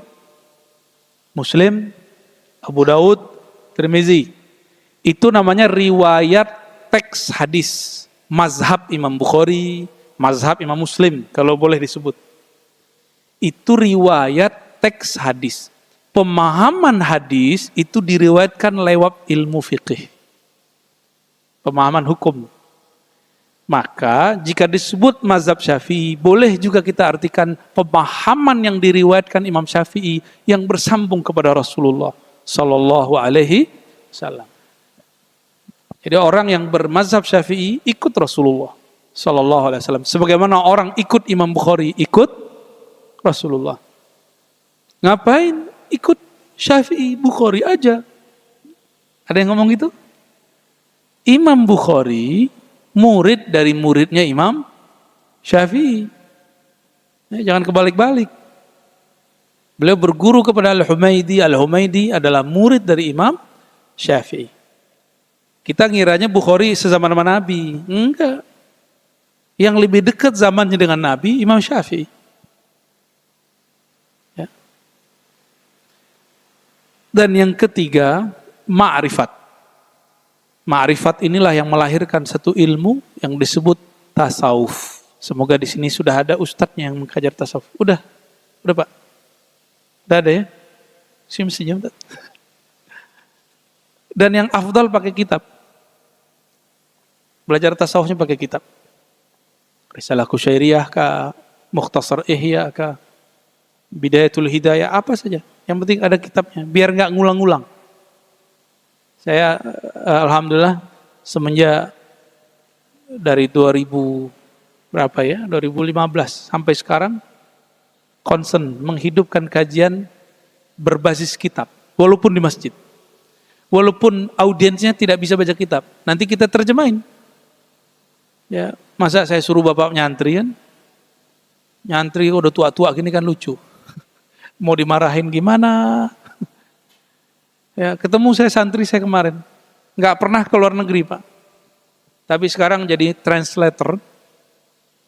Muslim, Abu Daud, Tirmizi. Itu namanya riwayat teks hadis. Mazhab Imam Bukhari, mazhab Imam Muslim, kalau boleh disebut. Itu riwayat teks hadis. Pemahaman hadis itu diriwayatkan lewat ilmu fikih. Pemahaman hukum. Maka jika disebut mazhab Syafi'i, boleh juga kita artikan pemahaman yang diriwayatkan Imam Syafi'i yang bersambung kepada Rasulullah Sallallahu Alaihi Wasallam. Jadi orang yang bermazhab Syafi'i ikut Rasulullah Sallallahu Alaihi Wasallam. Sebagaimana orang ikut Imam Bukhari ikut Rasulullah. Ngapain ikut Syafi'i, Bukhari aja? Ada yang ngomong gitu? Imam Bukhari murid dari muridnya Imam Syafi'i. Jangan kebalik-balik. Beliau berguru kepada Al-Humaidi. Al-Humaidi adalah murid dari Imam Syafi'i. Kita ngiranya Bukhari sezaman sama Nabi. Enggak. Yang lebih dekat zamannya dengan Nabi, Imam Syafi'i. Ya. Dan yang ketiga, ma'rifat. Ma'rifat inilah yang melahirkan satu ilmu yang disebut tasawuf. Semoga di sini sudah ada ustadznya yang mengajar tasawuf. Udah Pak. Udah ada ya? Mestinya Ustaz. Dan yang afdal pakai kitab. Belajar tasawufnya pakai kitab. Risalah Kusyairiyah kah, Mukhtasar Ihya kah, Bidayatul Hidayah, apa saja. Yang penting ada kitabnya, biar nggak ngulang-ngulang. Saya alhamdulillah semenjak dari 2015 sampai sekarang concern menghidupkan kajian berbasis kitab walaupun di masjid. Walaupun audiensnya tidak bisa baca kitab, nanti kita terjemahin. Ya, masa saya suruh bapak nyantri kan? Nyantri udah tua-tua gini kan lucu. Mau dimarahin gimana? Ya, ketemu saya santri saya kemarin, nggak pernah ke luar negeri Pak, tapi sekarang jadi translator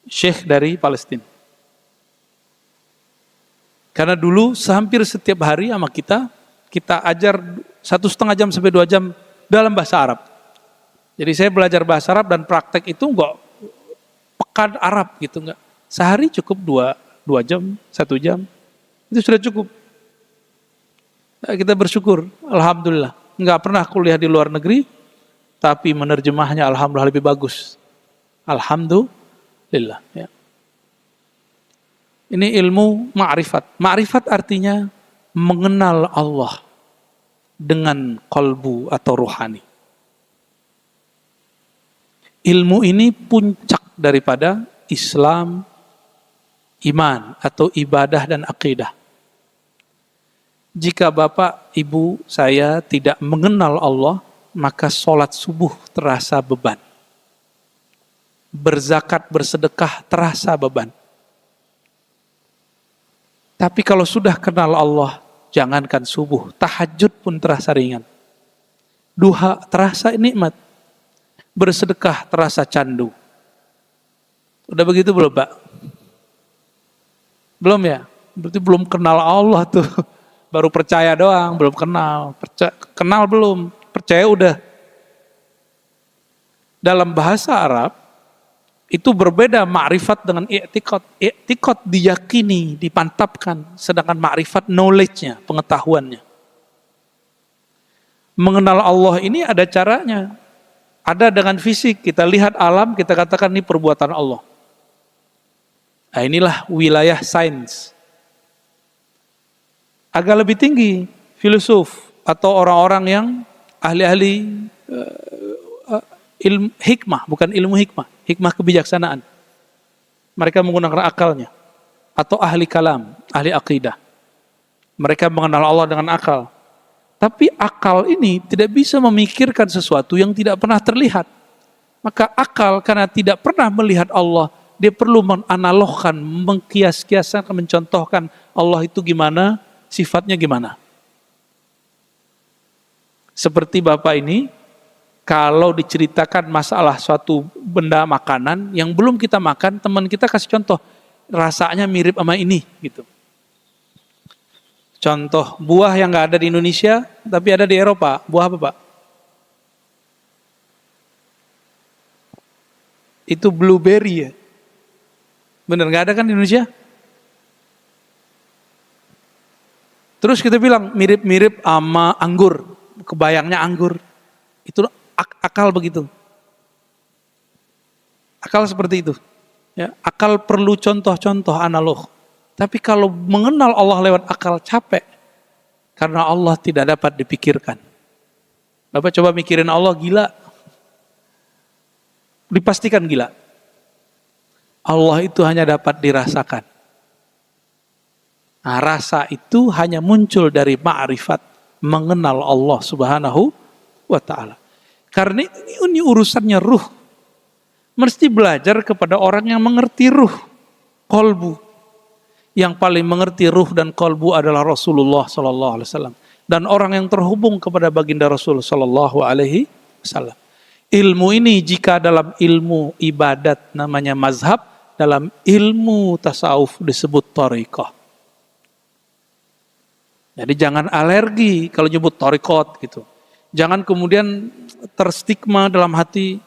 Syekh dari Palestina. Karena dulu hampir setiap hari sama kita ajar 1,5 jam sampai 2 jam dalam bahasa Arab. Jadi saya belajar bahasa Arab dan praktek itu nggak pekan Arab gitu, nggak. Sehari cukup 2 jam, 1 jam, itu sudah cukup. Kita bersyukur, alhamdulillah. Nggak pernah kuliah di luar negeri, tapi menerjemahnya alhamdulillah lebih bagus. Alhamdulillah. Ya. Ini ilmu ma'rifat. Ma'rifat artinya mengenal Allah dengan qalbu atau ruhani. Ilmu ini puncak daripada Islam, iman atau ibadah dan akidah. Jika bapak, ibu, saya tidak mengenal Allah, maka sholat subuh terasa beban. Berzakat, bersedekah terasa beban. Tapi kalau sudah kenal Allah, jangankan subuh, tahajud pun terasa ringan. Duha terasa nikmat. Bersedekah terasa candu. Udah begitu belum Pak? Belum ya? Berarti belum kenal Allah tuh. Baru percaya doang, belum kenal. Kenal belum, percaya udah. Dalam bahasa Arab, itu berbeda ma'rifat dengan i'tiqad. I'tiqad diyakini, dipantapkan. Sedangkan ma'rifat knowledge-nya, pengetahuannya. Mengenal Allah ini ada caranya. Ada dengan fisik, kita lihat alam, kita katakan ini perbuatan Allah. Nah, inilah wilayah sains. Agak lebih tinggi, filosof atau orang-orang yang ahli-ahli ilmu hikmah, bukan ilmu hikmah, hikmah kebijaksanaan. Mereka menggunakan akalnya. Atau ahli kalam, ahli akidah. Mereka mengenal Allah dengan akal. Tapi akal ini tidak bisa memikirkan sesuatu yang tidak pernah terlihat. Maka akal karena tidak pernah melihat Allah, dia perlu menganalogkan, mengkias-kiaskan, mencontohkan Allah itu gimana, sifatnya gimana. Seperti Bapak ini, kalau diceritakan masalah suatu benda makanan yang belum kita makan, teman kita kasih contoh, rasanya mirip sama ini, gitu. Contoh, buah yang nggak ada di Indonesia, tapi ada di Eropa. Buah apa, Pak? Itu blueberry ya? Bener, nggak ada kan di Indonesia? Terus kita bilang mirip-mirip sama anggur. Kebayangnya anggur. Itu akal begitu. Akal seperti itu. Ya, akal perlu contoh-contoh analog. Tapi kalau mengenal Allah lewat akal capek. Karena Allah tidak dapat dipikirkan. Bapak coba mikirin Allah gila. Dipastikan gila. Allah itu hanya dapat dirasakan. Nah, rasa itu hanya muncul dari ma'rifat. Mengenal Allah subhanahu wa ta'ala. Karena ini urusannya ruh. Mesti belajar kepada orang yang mengerti ruh. Kolbu. Yang paling mengerti ruh dan kolbu adalah Rasulullah SAW. Dan orang yang terhubung kepada baginda Rasul SAW. Ilmu ini jika dalam ilmu ibadat namanya mazhab, dalam ilmu tasawuf disebut thariqah. Jadi jangan alergi kalau nyebut thariqat gitu. Jangan kemudian terstigma dalam hati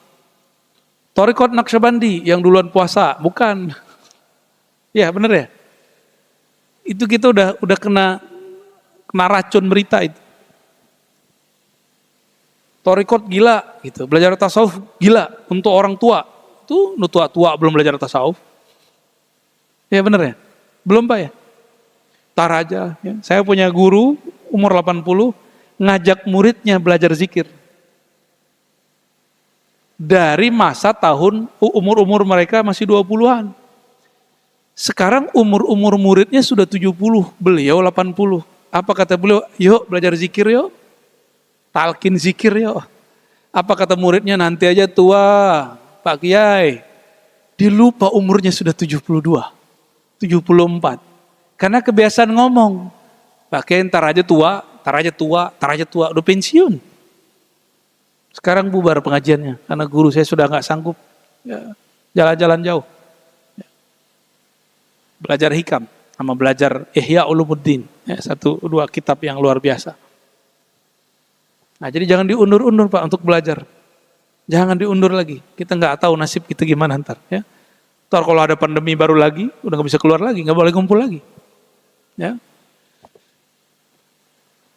thariqat Naqsyabandi yang duluan puasa, bukan. Ya benar ya. Itu kita udah kena racun berita itu. Thariqat gila gitu, belajar tasawuf gila untuk orang tua. Itu tua-tua belum belajar tasawuf. Ya benar ya? Belum Pak ya? Tar aja. Ya. Saya punya guru umur 80 ngajak muridnya belajar zikir. Dari masa tahun umur-umur mereka masih 20-an. Sekarang umur-umur muridnya sudah 70, beliau 80. Apa kata beliau? Yuk belajar zikir yuk. Talkin zikir yuk. Apa kata muridnya? Nanti aja tua, Pak Kiai. Dilupa umurnya sudah 72, 74. Karena kebiasaan ngomong. Pak Kiai ntar aja tua, ntar aja tua, ntar aja tua. Udah pensiun. Sekarang bubar pengajiannya. Karena guru saya sudah gak sanggup. Ya, jalan-jalan jauh. Ya. Belajar hikam. Sama belajar Ihya Ulumuddin. Ya, 1-2 kitab yang luar biasa. Nah, jadi jangan diundur-undur Pak untuk belajar. Jangan diundur lagi. Kita nggak tahu nasib kita gimana ntar. Ya. Ntar kalau ada pandemi baru lagi, udah nggak bisa keluar lagi, nggak boleh kumpul lagi. Ya.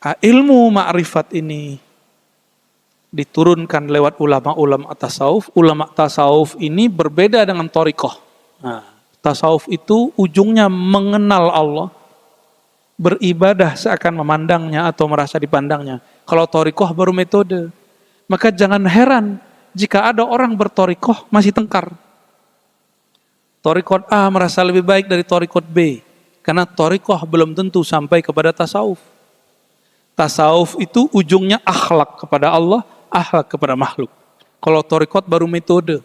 Nah, ilmu ma'rifat ini diturunkan lewat ulama-ulama tasawuf. Ulama tasawuf ini berbeda dengan thariqah. Nah, tasawuf itu ujungnya mengenal Allah, beribadah seakan memandangnya atau merasa dipandangnya. Kalau thariqah baru metode. Maka jangan heran jika ada orang berthariqah masih tengkar. Thariqat A merasa lebih baik dari thariqat B. Karena thariqah belum tentu sampai kepada tasawuf. Tasawuf itu ujungnya akhlak kepada Allah, akhlak kepada makhluk. Kalau thariqat baru metode.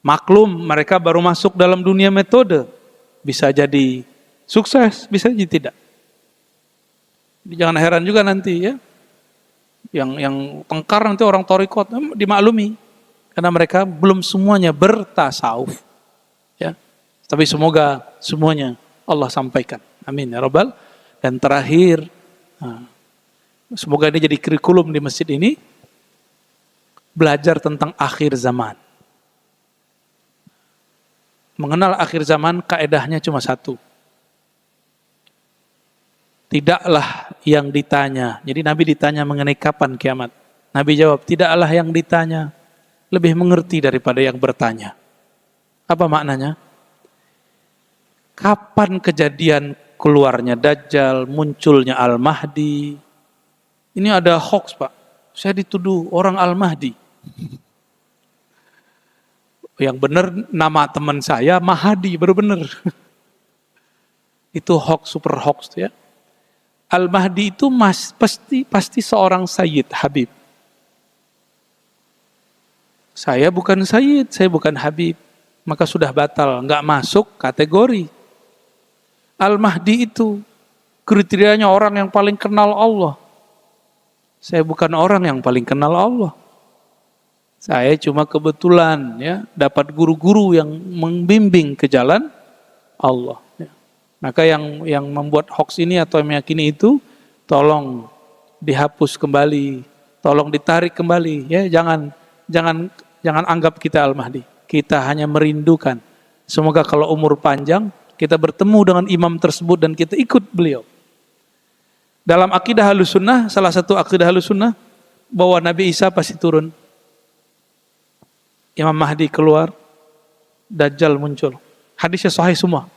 Maklum mereka baru masuk dalam dunia metode. Bisa jadi sukses, bisa jadi tidak. Jangan heran juga nanti ya. Yang tengkar nanti orang thariqat dimaklumi. Karena mereka belum semuanya bertasawuf. Ya. Tapi semoga semuanya Allah sampaikan. Amin ya Rabbal. Dan terakhir, semoga ini jadi kurikulum di masjid ini, belajar tentang akhir zaman. Mengenal akhir zaman, kaedahnya cuma satu. Tidaklah yang ditanya. Jadi Nabi ditanya mengenai kapan kiamat. Nabi jawab, tidaklah yang ditanya lebih mengerti daripada yang bertanya. Apa maknanya? Kapan kejadian keluarnya Dajjal, munculnya Al-Mahdi? Ini ada hoax, Pak. Saya dituduh orang Al-Mahdi. Yang benar nama teman saya Mahdi, baru benar. Itu hoax, super hoax ya. Al-Mahdi itu pasti seorang Sayyid, Habib. Saya bukan Sayyid, saya bukan Habib. Maka sudah batal, nggak masuk kategori. Al-Mahdi itu kriterianya orang yang paling kenal Allah. Saya bukan orang yang paling kenal Allah. Saya cuma kebetulan ya dapat guru-guru yang membimbing ke jalan Allah. Ya. Maka yang membuat hoax ini atau meyakini itu, tolong dihapus kembali, tolong ditarik kembali. Ya, jangan anggap kita Al-Mahdi. Kita hanya merindukan. Semoga kalau umur panjang kita bertemu dengan imam tersebut dan kita ikut beliau. Dalam akidah Ahlussunnah, salah satu akidah Ahlussunnah bahwa Nabi Isa pasti turun. Imam Mahdi keluar, Dajjal muncul. Hadisnya sahih semua.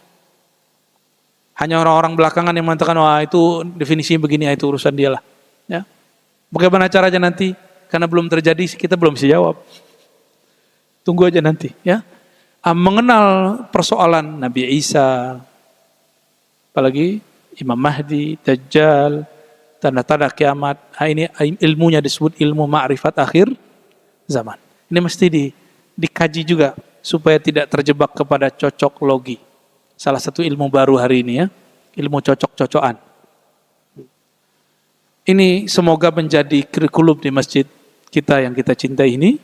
Hanya orang-orang belakangan yang mengatakan, wah itu definisinya begini, itu urusan dia lah. Ya. Bagaimana caranya nanti? Karena belum terjadi, kita belum bisa jawab. Tunggu aja nanti. Ya. Mengenal persoalan Nabi Isa, apalagi Imam Mahdi, Dajjal, tanda-tanda kiamat. Ini ilmunya disebut ilmu ma'rifat akhir zaman. Ini mesti dikaji juga supaya tidak terjebak kepada cocok logi. Salah satu ilmu baru hari ini ya, ilmu cocok-cocokan. Ini semoga menjadi kurikulum di masjid kita yang kita cintai ini,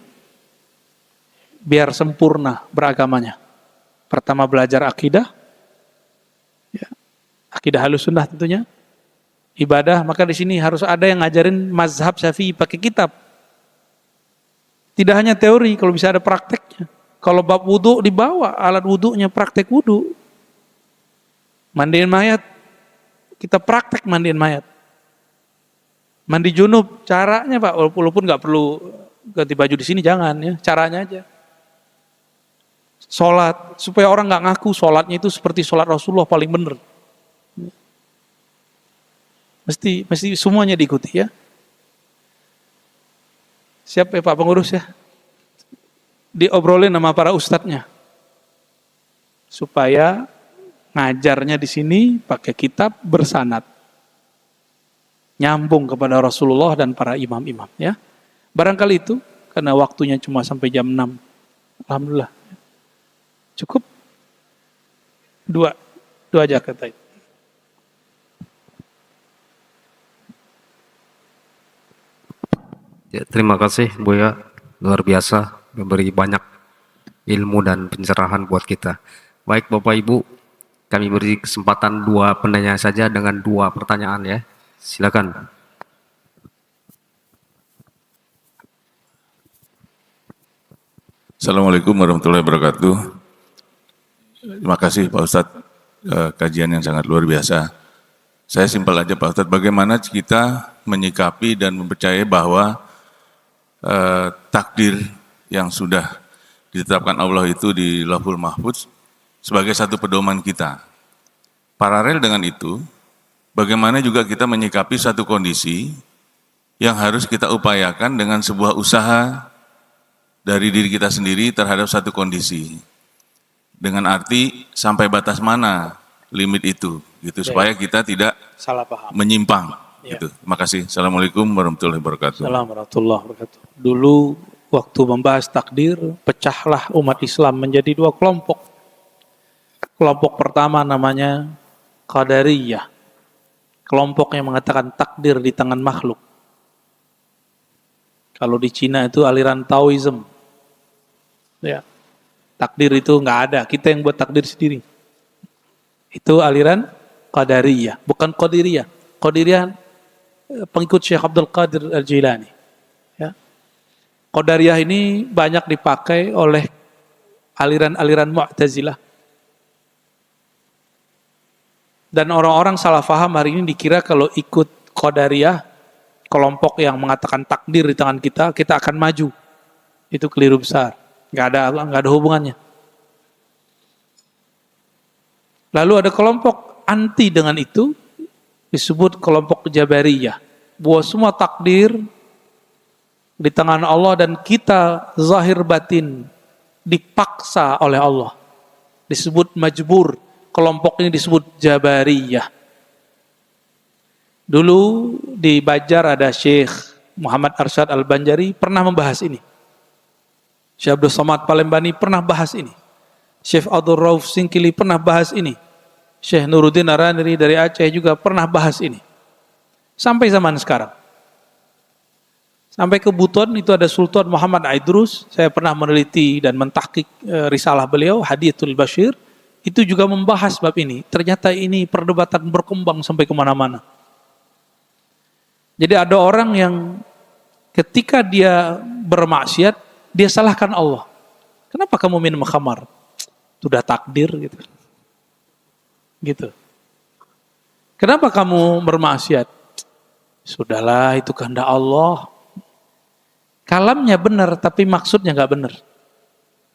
biar sempurna beragamanya. Pertama belajar akidah, ya, akidah Ahlussunnah tentunya, ibadah. Maka di sini harus ada yang ngajarin mazhab Syafi'i pakai kitab. Tidak hanya teori, kalau bisa ada prakteknya. Kalau bab wudu dibawa alat wudunya, praktek wudu. Mandiin mayat, kita praktek mandiin mayat. Mandi junub, caranya Pak, walaupun nggak perlu ganti baju di sini, jangan ya, caranya aja. Sholat, supaya orang nggak ngaku sholatnya itu seperti sholat Rasulullah paling benar. Mesti semuanya diikuti ya. Siap ya Pak pengurus ya? Diobrolin sama para ustadznya. Supaya ngajarnya di sini pakai kitab bersanad. Nyambung kepada Rasulullah dan para imam-imam ya. Barangkali itu, karena waktunya cuma sampai jam 6. Alhamdulillah. Cukup? Dua aja kata itu. Ya, terima kasih Buya, luar biasa, memberi banyak ilmu dan pencerahan buat kita. Baik Bapak Ibu, kami beri kesempatan 2 penanya saja dengan 2 pertanyaan ya. Silakan. Assalamualaikum warahmatullahi wabarakatuh. Terima kasih Pak Ustadz, kajian yang sangat luar biasa. Saya simpel aja Pak Ustadz, bagaimana kita menyikapi dan mempercayai bahwa takdir yang sudah ditetapkan Allah itu di Lauhul Mahfuz sebagai satu pedoman kita. Paralel dengan itu, bagaimana juga kita menyikapi satu kondisi yang harus kita upayakan dengan sebuah usaha dari diri kita sendiri terhadap satu kondisi. Dengan arti sampai batas mana limit itu, gitu, supaya kita tidak Salah paham. menyimpang. Ya. Gitu. Terima kasih. Assalamualaikum warahmatullahi wabarakatuh. Assalamualaikum warahmatullahi wabarakatuh. Dulu waktu membahas takdir, pecahlah umat Islam menjadi 2 kelompok. Kelompok pertama namanya Qadariyah. Kelompok yang mengatakan takdir di tangan makhluk. Kalau di Cina itu aliran Taoism. Ya. Takdir itu nggak ada, kita yang buat takdir sendiri. Itu aliran Qadariyah, bukan Qadiriyah. Qadiriyah pengikut Syekh Abdul Qadir Al-Jilani. Ya. Qadariyah ini banyak dipakai oleh aliran-aliran Mu'tazilah. Dan orang-orang salah faham hari ini dikira kalau ikut Qadariyah, kelompok yang mengatakan takdir di tangan kita, kita akan maju. Itu keliru besar. Nggak ada hubungannya. Lalu ada kelompok anti dengan itu, disebut kelompok Jabariyah. Bahwa semua takdir di tangan Allah dan kita zahir batin dipaksa oleh Allah. Disebut majbur. Kelompok ini disebut Jabariyah. Dulu di Banjar ada Syekh Muhammad Arsyad Al-Banjari pernah membahas ini. Syekh Abdul Somad Palembani pernah bahas ini. Syekh Abdul Rauf Singkili pernah bahas ini. Syekh Nuruddin Araniri dari Aceh juga pernah bahas ini. Sampai zaman sekarang. Sampai ke Buton itu ada Sultan Muhammad Aidrus. Saya pernah meneliti dan mentahqiq risalah beliau, Hadiyatul Bashir. Itu juga membahas bab ini. Ternyata ini perdebatan berkembang sampai kemana-mana. Jadi ada orang yang ketika dia bermaksiat, dia salahkan Allah. Kenapa kamu minum khamar? Sudah takdir gitu. Gitu. Kenapa kamu bermaksiat? Sudahlah itu kehendak Allah. Kalamnya benar tapi maksudnya nggak benar.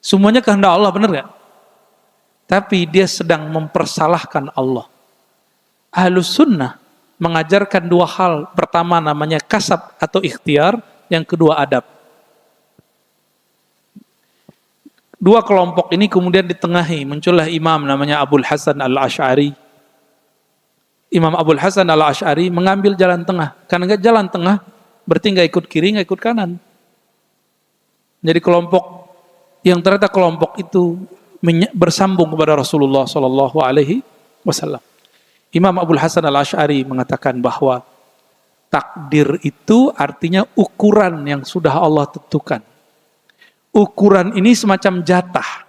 Semuanya kehendak Allah, benar nggak? Tapi dia sedang mempersalahkan Allah. Ahlus sunnah mengajarkan dua hal. Pertama namanya kasab atau ikhtiar. Yang kedua adab. Dua kelompok ini kemudian ditengahi. Muncullah imam namanya Abul Hasan Al-Asy'ari. Imam Abul Hasan Al-Asy'ari mengambil jalan tengah. Karena enggak jalan tengah, berarti enggak ikut kiri, enggak ikut kanan. Jadi kelompok yang ternyata kelompok itu bersambung kepada Rasulullah SAW. Imam Abul Hasan Al-Asy'ari mengatakan bahwa takdir itu artinya ukuran yang sudah Allah tentukan. Ukuran ini semacam jatah.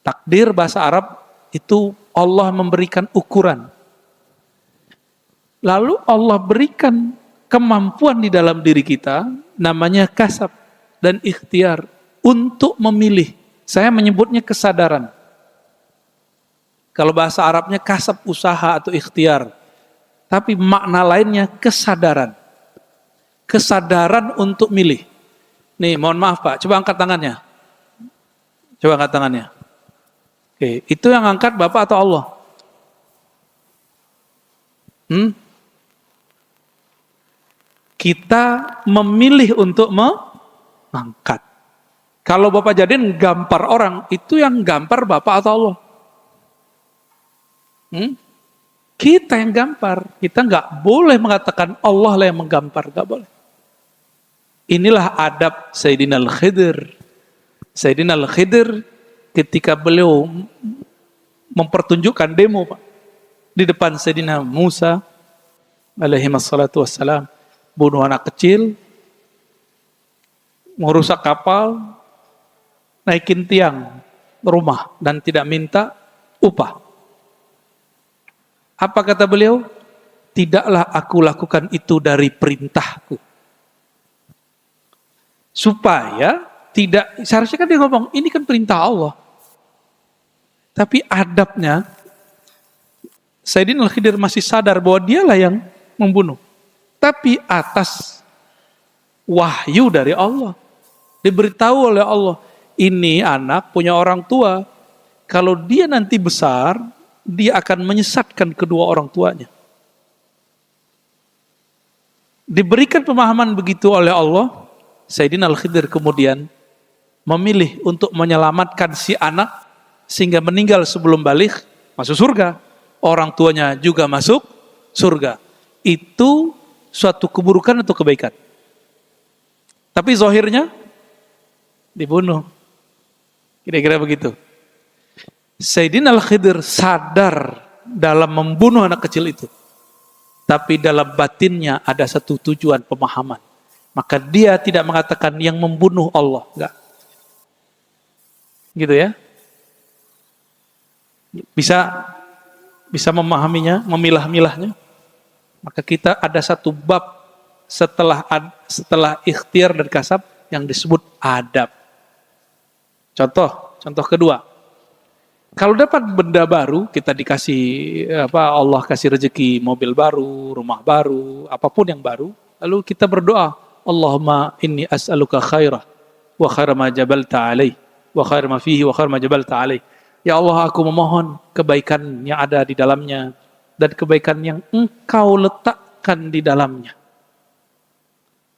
Takdir bahasa Arab itu Allah memberikan ukuran. Lalu Allah berikan kemampuan di dalam diri kita, namanya kasab dan ikhtiar untuk memilih. Saya menyebutnya kesadaran. Kalau bahasa Arabnya kasab, usaha atau ikhtiar. Tapi makna lainnya kesadaran. Kesadaran untuk milih. Nih, mohon maaf Pak, coba angkat tangannya. Coba angkat tangannya. Oke, itu yang angkat Bapak atau Allah? Kita memilih untuk mengangkat. Kalau Bapak jadiin gampar orang, itu yang gampar Bapak atau Allah? Kita yang gampar. Kita nggak boleh mengatakan Allah lah yang menggampar, nggak boleh. Inilah adab Sayyidina Al-Khidir. Sayyidina Al-Khidir ketika beliau mempertunjukkan demo Pak, di depan Sayyidina Musa alaihi wassalatu wassalam, bunuh anak kecil, merusak kapal, naikin tiang rumah dan tidak minta upah. Apa kata beliau? Tidaklah aku lakukan itu dari perintahku. Supaya tidak, seharusnya kan dia ngomong, ini kan perintah Allah. Tapi adabnya, Sayyidina Al-Khidir masih sadar bahwa dialah yang membunuh. Tapi atas wahyu dari Allah. Diberitahu oleh Allah, ini anak punya orang tua. Kalau dia nanti besar, dia akan menyesatkan kedua orang tuanya. Diberikan pemahaman begitu oleh Allah, Sayyidina Al-Khidir kemudian memilih untuk menyelamatkan si anak sehingga meninggal sebelum balik, masuk surga. Orang tuanya juga masuk surga. Itu suatu keburukan atau kebaikan? Tapi zahirnya dibunuh. Kira-kira begitu. Sayyidina Al-Khidir sadar dalam membunuh anak kecil itu. Tapi dalam batinnya ada satu tujuan pemahaman. Maka dia tidak mengatakan yang membunuh Allah. Enggak. Gitu ya. Bisa memahaminya, memilah-milahnya. Maka kita ada satu bab setelah ikhtiar dan kasab yang disebut adab. Contoh kedua. Kalau dapat benda baru, kita dikasih Allah kasih rezeki mobil baru, rumah baru, apapun yang baru, lalu kita berdoa, Allahumma inni as'aluka khairah wa khaira ma jabalta alaih wa khaira ma fihi wa khaira ma jabalta alaih. Ya Allah, aku memohon kebaikan yang ada di dalamnya dan kebaikan yang Engkau letakkan di dalamnya.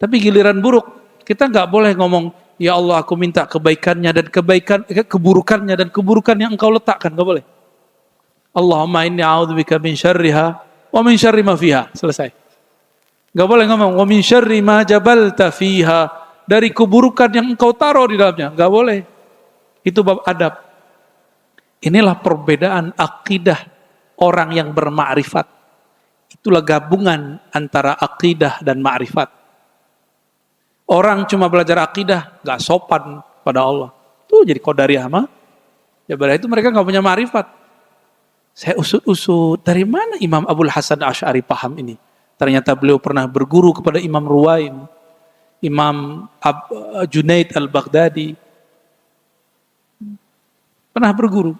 Tapi giliran buruk, kita nggak boleh ngomong, ya Allah, aku minta kebaikannya dan keburukannya dan keburukan yang Engkau letakkan, nggak boleh. Allahumma inni a'udzubika min syarriha wa min syarri ma fiha. Selesai. Nggak boleh ngomong wa min syarri ma jabalta fiha, dari keburukan yang Engkau taruh di dalamnya. Nggak boleh. Itu bab adab. Inilah perbedaan akidah orang yang bermakrifat. Itulah gabungan antara akidah dan makrifat. Orang cuma belajar akidah, gak sopan pada Allah. Tuh jadi qadariyah mah. Ya pada itu mereka gak punya ma'rifat. Saya usut-usut, dari mana Imam Abul Hasan Asy'ari paham ini? Ternyata beliau pernah berguru kepada Imam Ruwaim, Imam Junaid al-Baghdadi. Pernah berguru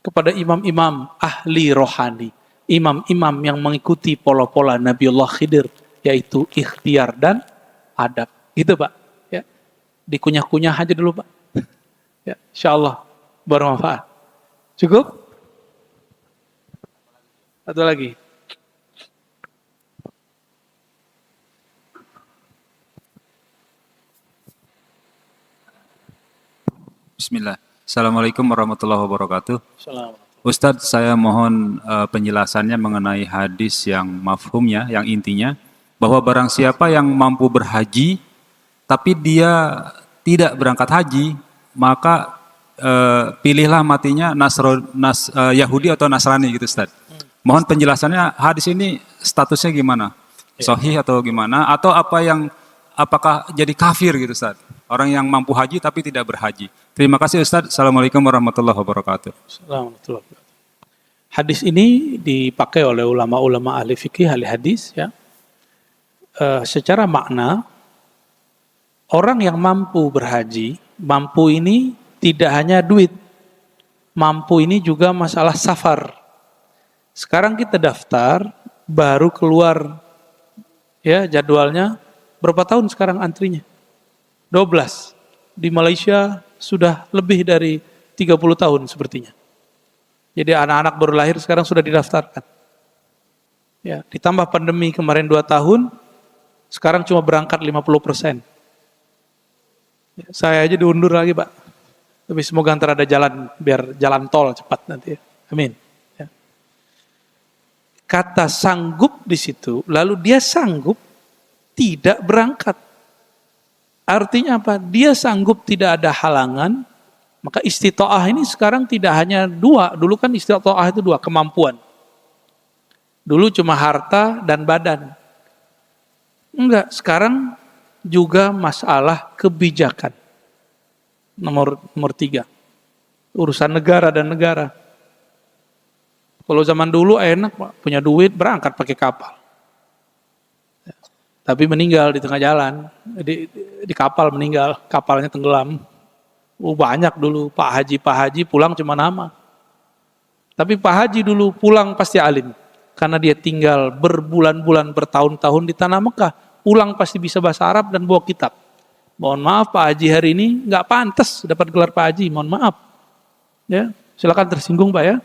kepada imam-imam ahli rohani. Imam-imam yang mengikuti pola-pola Nabiullah Khidir, yaitu ikhtiar dan adab. Gitu Pak. Ya. Dikunyah-kunyah aja dulu Pak. Ya, insyaallah bermanfaat. Cukup? Satu lagi. Bismillah. Assalamualaikum warahmatullahi wabarakatuh. Assalamualaikum. Ustadz, saya mohon penjelasannya mengenai hadis yang mafhumnya, yang intinya, bahwa barang siapa yang mampu berhaji, tapi dia tidak berangkat haji, maka pilihlah matinya Yahudi atau Nasrani gitu Ustadz. Mohon penjelasannya, hadis ini statusnya gimana? Sahih atau gimana? Atau apakah jadi kafir gitu Ustadz? Orang yang mampu haji tapi tidak berhaji. Terima kasih Ustadz. Assalamualaikum warahmatullahi wabarakatuh. Assalamualaikum. Hadis ini dipakai oleh ulama-ulama ahli fikih, ahli hadis ya. Secara makna, orang yang mampu berhaji, mampu ini tidak hanya duit. Mampu ini juga masalah safar. Sekarang kita daftar, baru keluar ya jadwalnya, berapa tahun sekarang antrinya? 12. Di Malaysia sudah lebih dari 30 tahun sepertinya. Jadi anak-anak baru lahir sekarang sudah didaftarkan. Ya, ditambah pandemi kemarin 2 tahun, sekarang cuma berangkat 50%. Ya, saya aja diundur lagi Pak. Tapi semoga ntar ada jalan, biar jalan tol cepat nanti ya. Amin. Ya. Kata sanggup di situ, lalu dia sanggup tidak berangkat. Artinya apa? Dia sanggup tidak ada halangan, maka istita'ah ini sekarang tidak hanya 2. Dulu kan istita'ah itu 2, kemampuan. Dulu cuma harta dan badan. Enggak, sekarang juga masalah kebijakan. Nomor 3. Urusan negara dan negara. Kalau zaman dulu enak Pak, punya duit berangkat pakai kapal. Tapi meninggal di tengah jalan, di kapal meninggal, kapalnya tenggelam. Banyak dulu Pak Haji pulang cuma nama. Tapi Pak Haji dulu pulang pasti alim. Karena dia tinggal berbulan-bulan, bertahun-tahun di tanah Mekah. Pulang pasti bisa bahasa Arab dan bawa kitab. Mohon maaf Pak Haji hari ini nggak pantas dapat gelar Pak Haji, mohon maaf. Ya, silakan tersinggung Pak ya.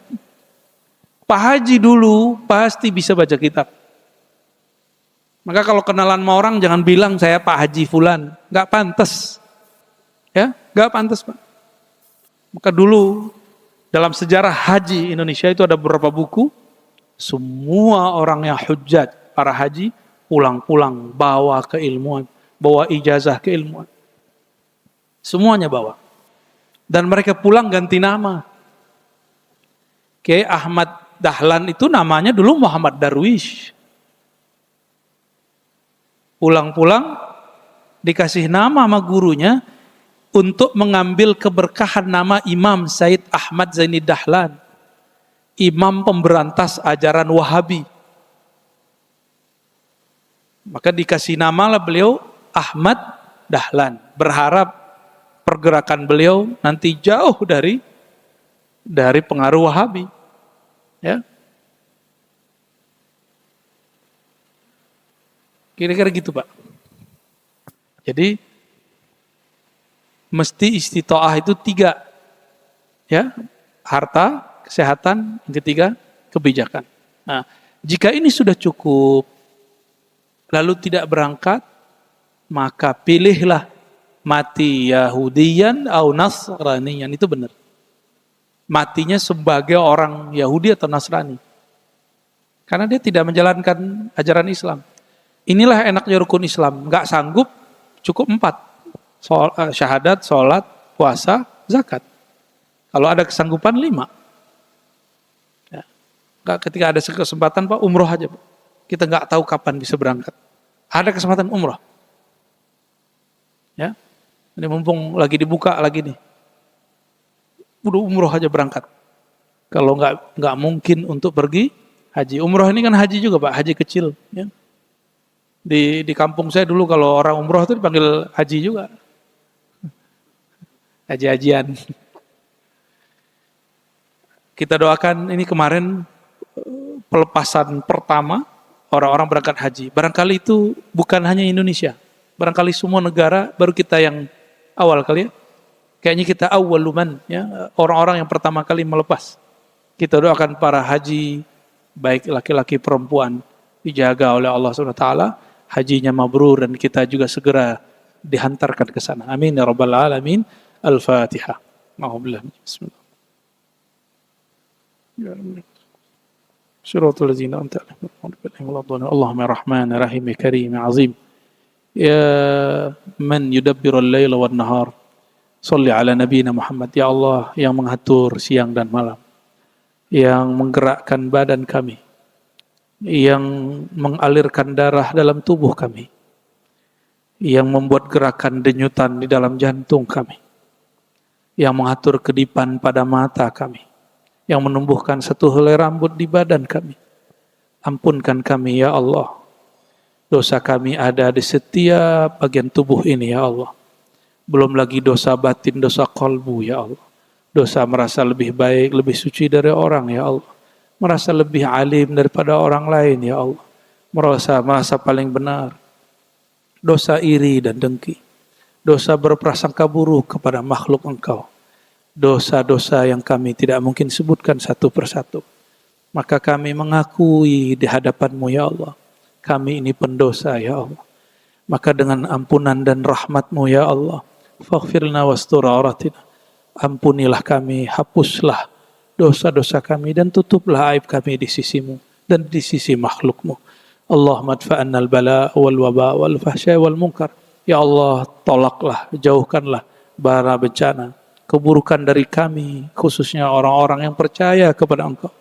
Pak Haji dulu pasti bisa baca kitab. Maka kalau kenalan sama orang jangan bilang saya Pak Haji Fulan, nggak pantas, ya, nggak pantas Pak. Maka dulu dalam sejarah haji Indonesia itu ada beberapa buku, semua orang yang hujjat, para haji pulang-pulang bawa keilmuan, bawa ijazah keilmuan, semuanya bawa. Dan mereka pulang ganti nama. Kiai Ahmad Dahlan itu namanya dulu Muhammad Darwish. Pulang-pulang dikasih nama sama gurunya, untuk mengambil keberkahan nama Imam Said Ahmad Zaini Dahlan, imam pemberantas ajaran Wahabi. Maka dikasih nama lah beliau Ahmad Dahlan, berharap pergerakan beliau nanti jauh dari pengaruh Wahabi. Ya. Kira-kira gitu, Pak. Jadi mesti istitoah itu 3. Ya, harta, kesehatan, yang ketiga kebijakan. Nah, jika ini sudah cukup lalu tidak berangkat, maka pilihlah mati Yahudiyan atau Nasraniyan, itu benar. Matinya sebagai orang Yahudi atau Nasrani. Karena dia tidak menjalankan ajaran Islam. Inilah enaknya rukun Islam, nggak sanggup cukup 4. Syahadat, sholat, puasa, zakat. Kalau ada kesanggupan 5. Ya. Ketika ada kesempatan Pak, umroh aja Pak. Kita nggak tahu kapan bisa berangkat. Ada kesempatan umroh. Ya, ini mumpung lagi dibuka lagi nih. Udah umroh aja berangkat. Kalau nggak mungkin untuk pergi haji. Umroh ini kan haji juga Pak, haji kecil. Ya. Di kampung saya dulu kalau orang umroh itu dipanggil haji juga. Haji-hajian. Kita doakan ini kemarin pelepasan pertama orang-orang berangkat haji. Barangkali itu bukan hanya Indonesia. Barangkali semua negara, baru kita yang awal kali ya. Kayaknya kita awaluman, ya, orang-orang yang pertama kali melepas. Kita doakan para haji, baik laki-laki perempuan, dijaga oleh Allah SWT, hajinya mabrur dan kita juga segera dihantarkan ke sana. Amin ya rabbal alamin. Al-Fatihah. Ma'ubillah. Bismillah. Syuratul ladzina anta Allahumma rahman rahim karim azim. Ya man yudabbiru al-laila wan nahar. Shalli ala nabiyina Muhammad. Ya Allah yang mengatur siang dan malam. Yang menggerakkan badan kami. Yang mengalirkan darah dalam tubuh kami. Yang membuat gerakan denyutan di dalam jantung kami. Yang mengatur kedipan pada mata kami, yang menumbuhkan satu helai rambut di badan kami. Ampunkan kami ya Allah. Dosa kami ada di setiap bagian tubuh ini ya Allah. Belum lagi dosa batin, dosa qalbu ya Allah. Dosa merasa lebih baik, lebih suci dari orang ya Allah. Merasa lebih alim daripada orang lain ya Allah. Merasa paling benar. Dosa iri dan dengki. Dosa berprasangka buruk kepada makhluk Engkau. Dosa-dosa yang kami tidak mungkin sebutkan satu persatu. Maka kami mengakui di hadapan-Mu ya Allah. Kami ini pendosa ya Allah. Maka dengan ampunan dan rahmat-Mu ya Allah. Faghfirna wastur auratina. Ampunilah kami, hapuslah dosa-dosa kami dan tutuplah aib kami di sisi-Mu dan di sisi makhluk-Mu. Allahumma adfa'anna al-bala wal waba wal fahsya wal munkar. Ya Allah, tolaklah, jauhkanlah bara bencana, keburukan dari kami, khususnya orang-orang yang percaya kepada Engkau.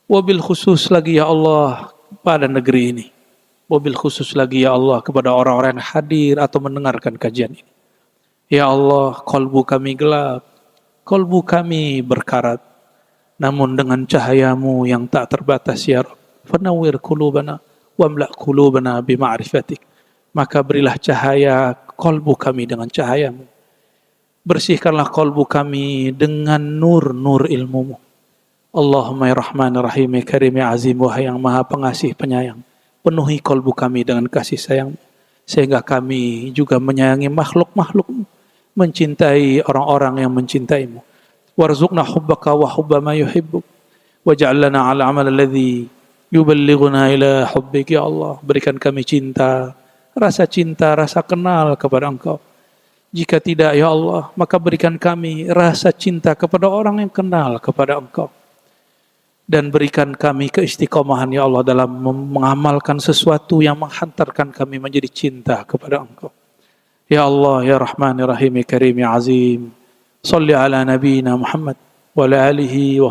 Wabil khusus lagi ya Allah pada negeri ini. Wabil khusus lagi ya Allah kepada orang-orang yang hadir atau mendengarkan kajian ini. Ya Allah, kolbu kami gelap, kolbu kami berkarat. Namun dengan cahaya-Mu yang tak terbatas ya Rabb, fanawwir qulubana wamla' qulubana bima'rifatik. Maka berilah cahaya kolbu kami dengan cahaya-Mu. Bersihkanlah kolbu kami dengan nur-nur ilmu-Mu. Allahumma ya Rahman ya Rahim ya Karim ya Azim, wahai yang maha pengasih penyayang. Penuhi kolbu kami dengan kasih sayang-Mu. Sehingga kami juga menyayangi makhluk-makhluk-Mu. Mencintai orang-orang yang mencintai-Mu. Warzuqna hubbaka wa hubba ma yuhibbuk. Waj'al lana ala amal alladhi yuballighuna ila hubbik ya Allah. Berikan kami cinta, rasa kenal kepada Engkau. Jika tidak ya Allah, maka berikan kami rasa cinta kepada orang yang kenal kepada Engkau. Dan berikan kami keistiqomahan ya Allah dalam mengamalkan sesuatu yang menghantarkan kami menjadi cinta kepada Engkau. Ya Allah, ya Rahman, ya Rahim, ya Karim, ya Azim. Salli ala nabiyina Muhammad wa ala alihi wa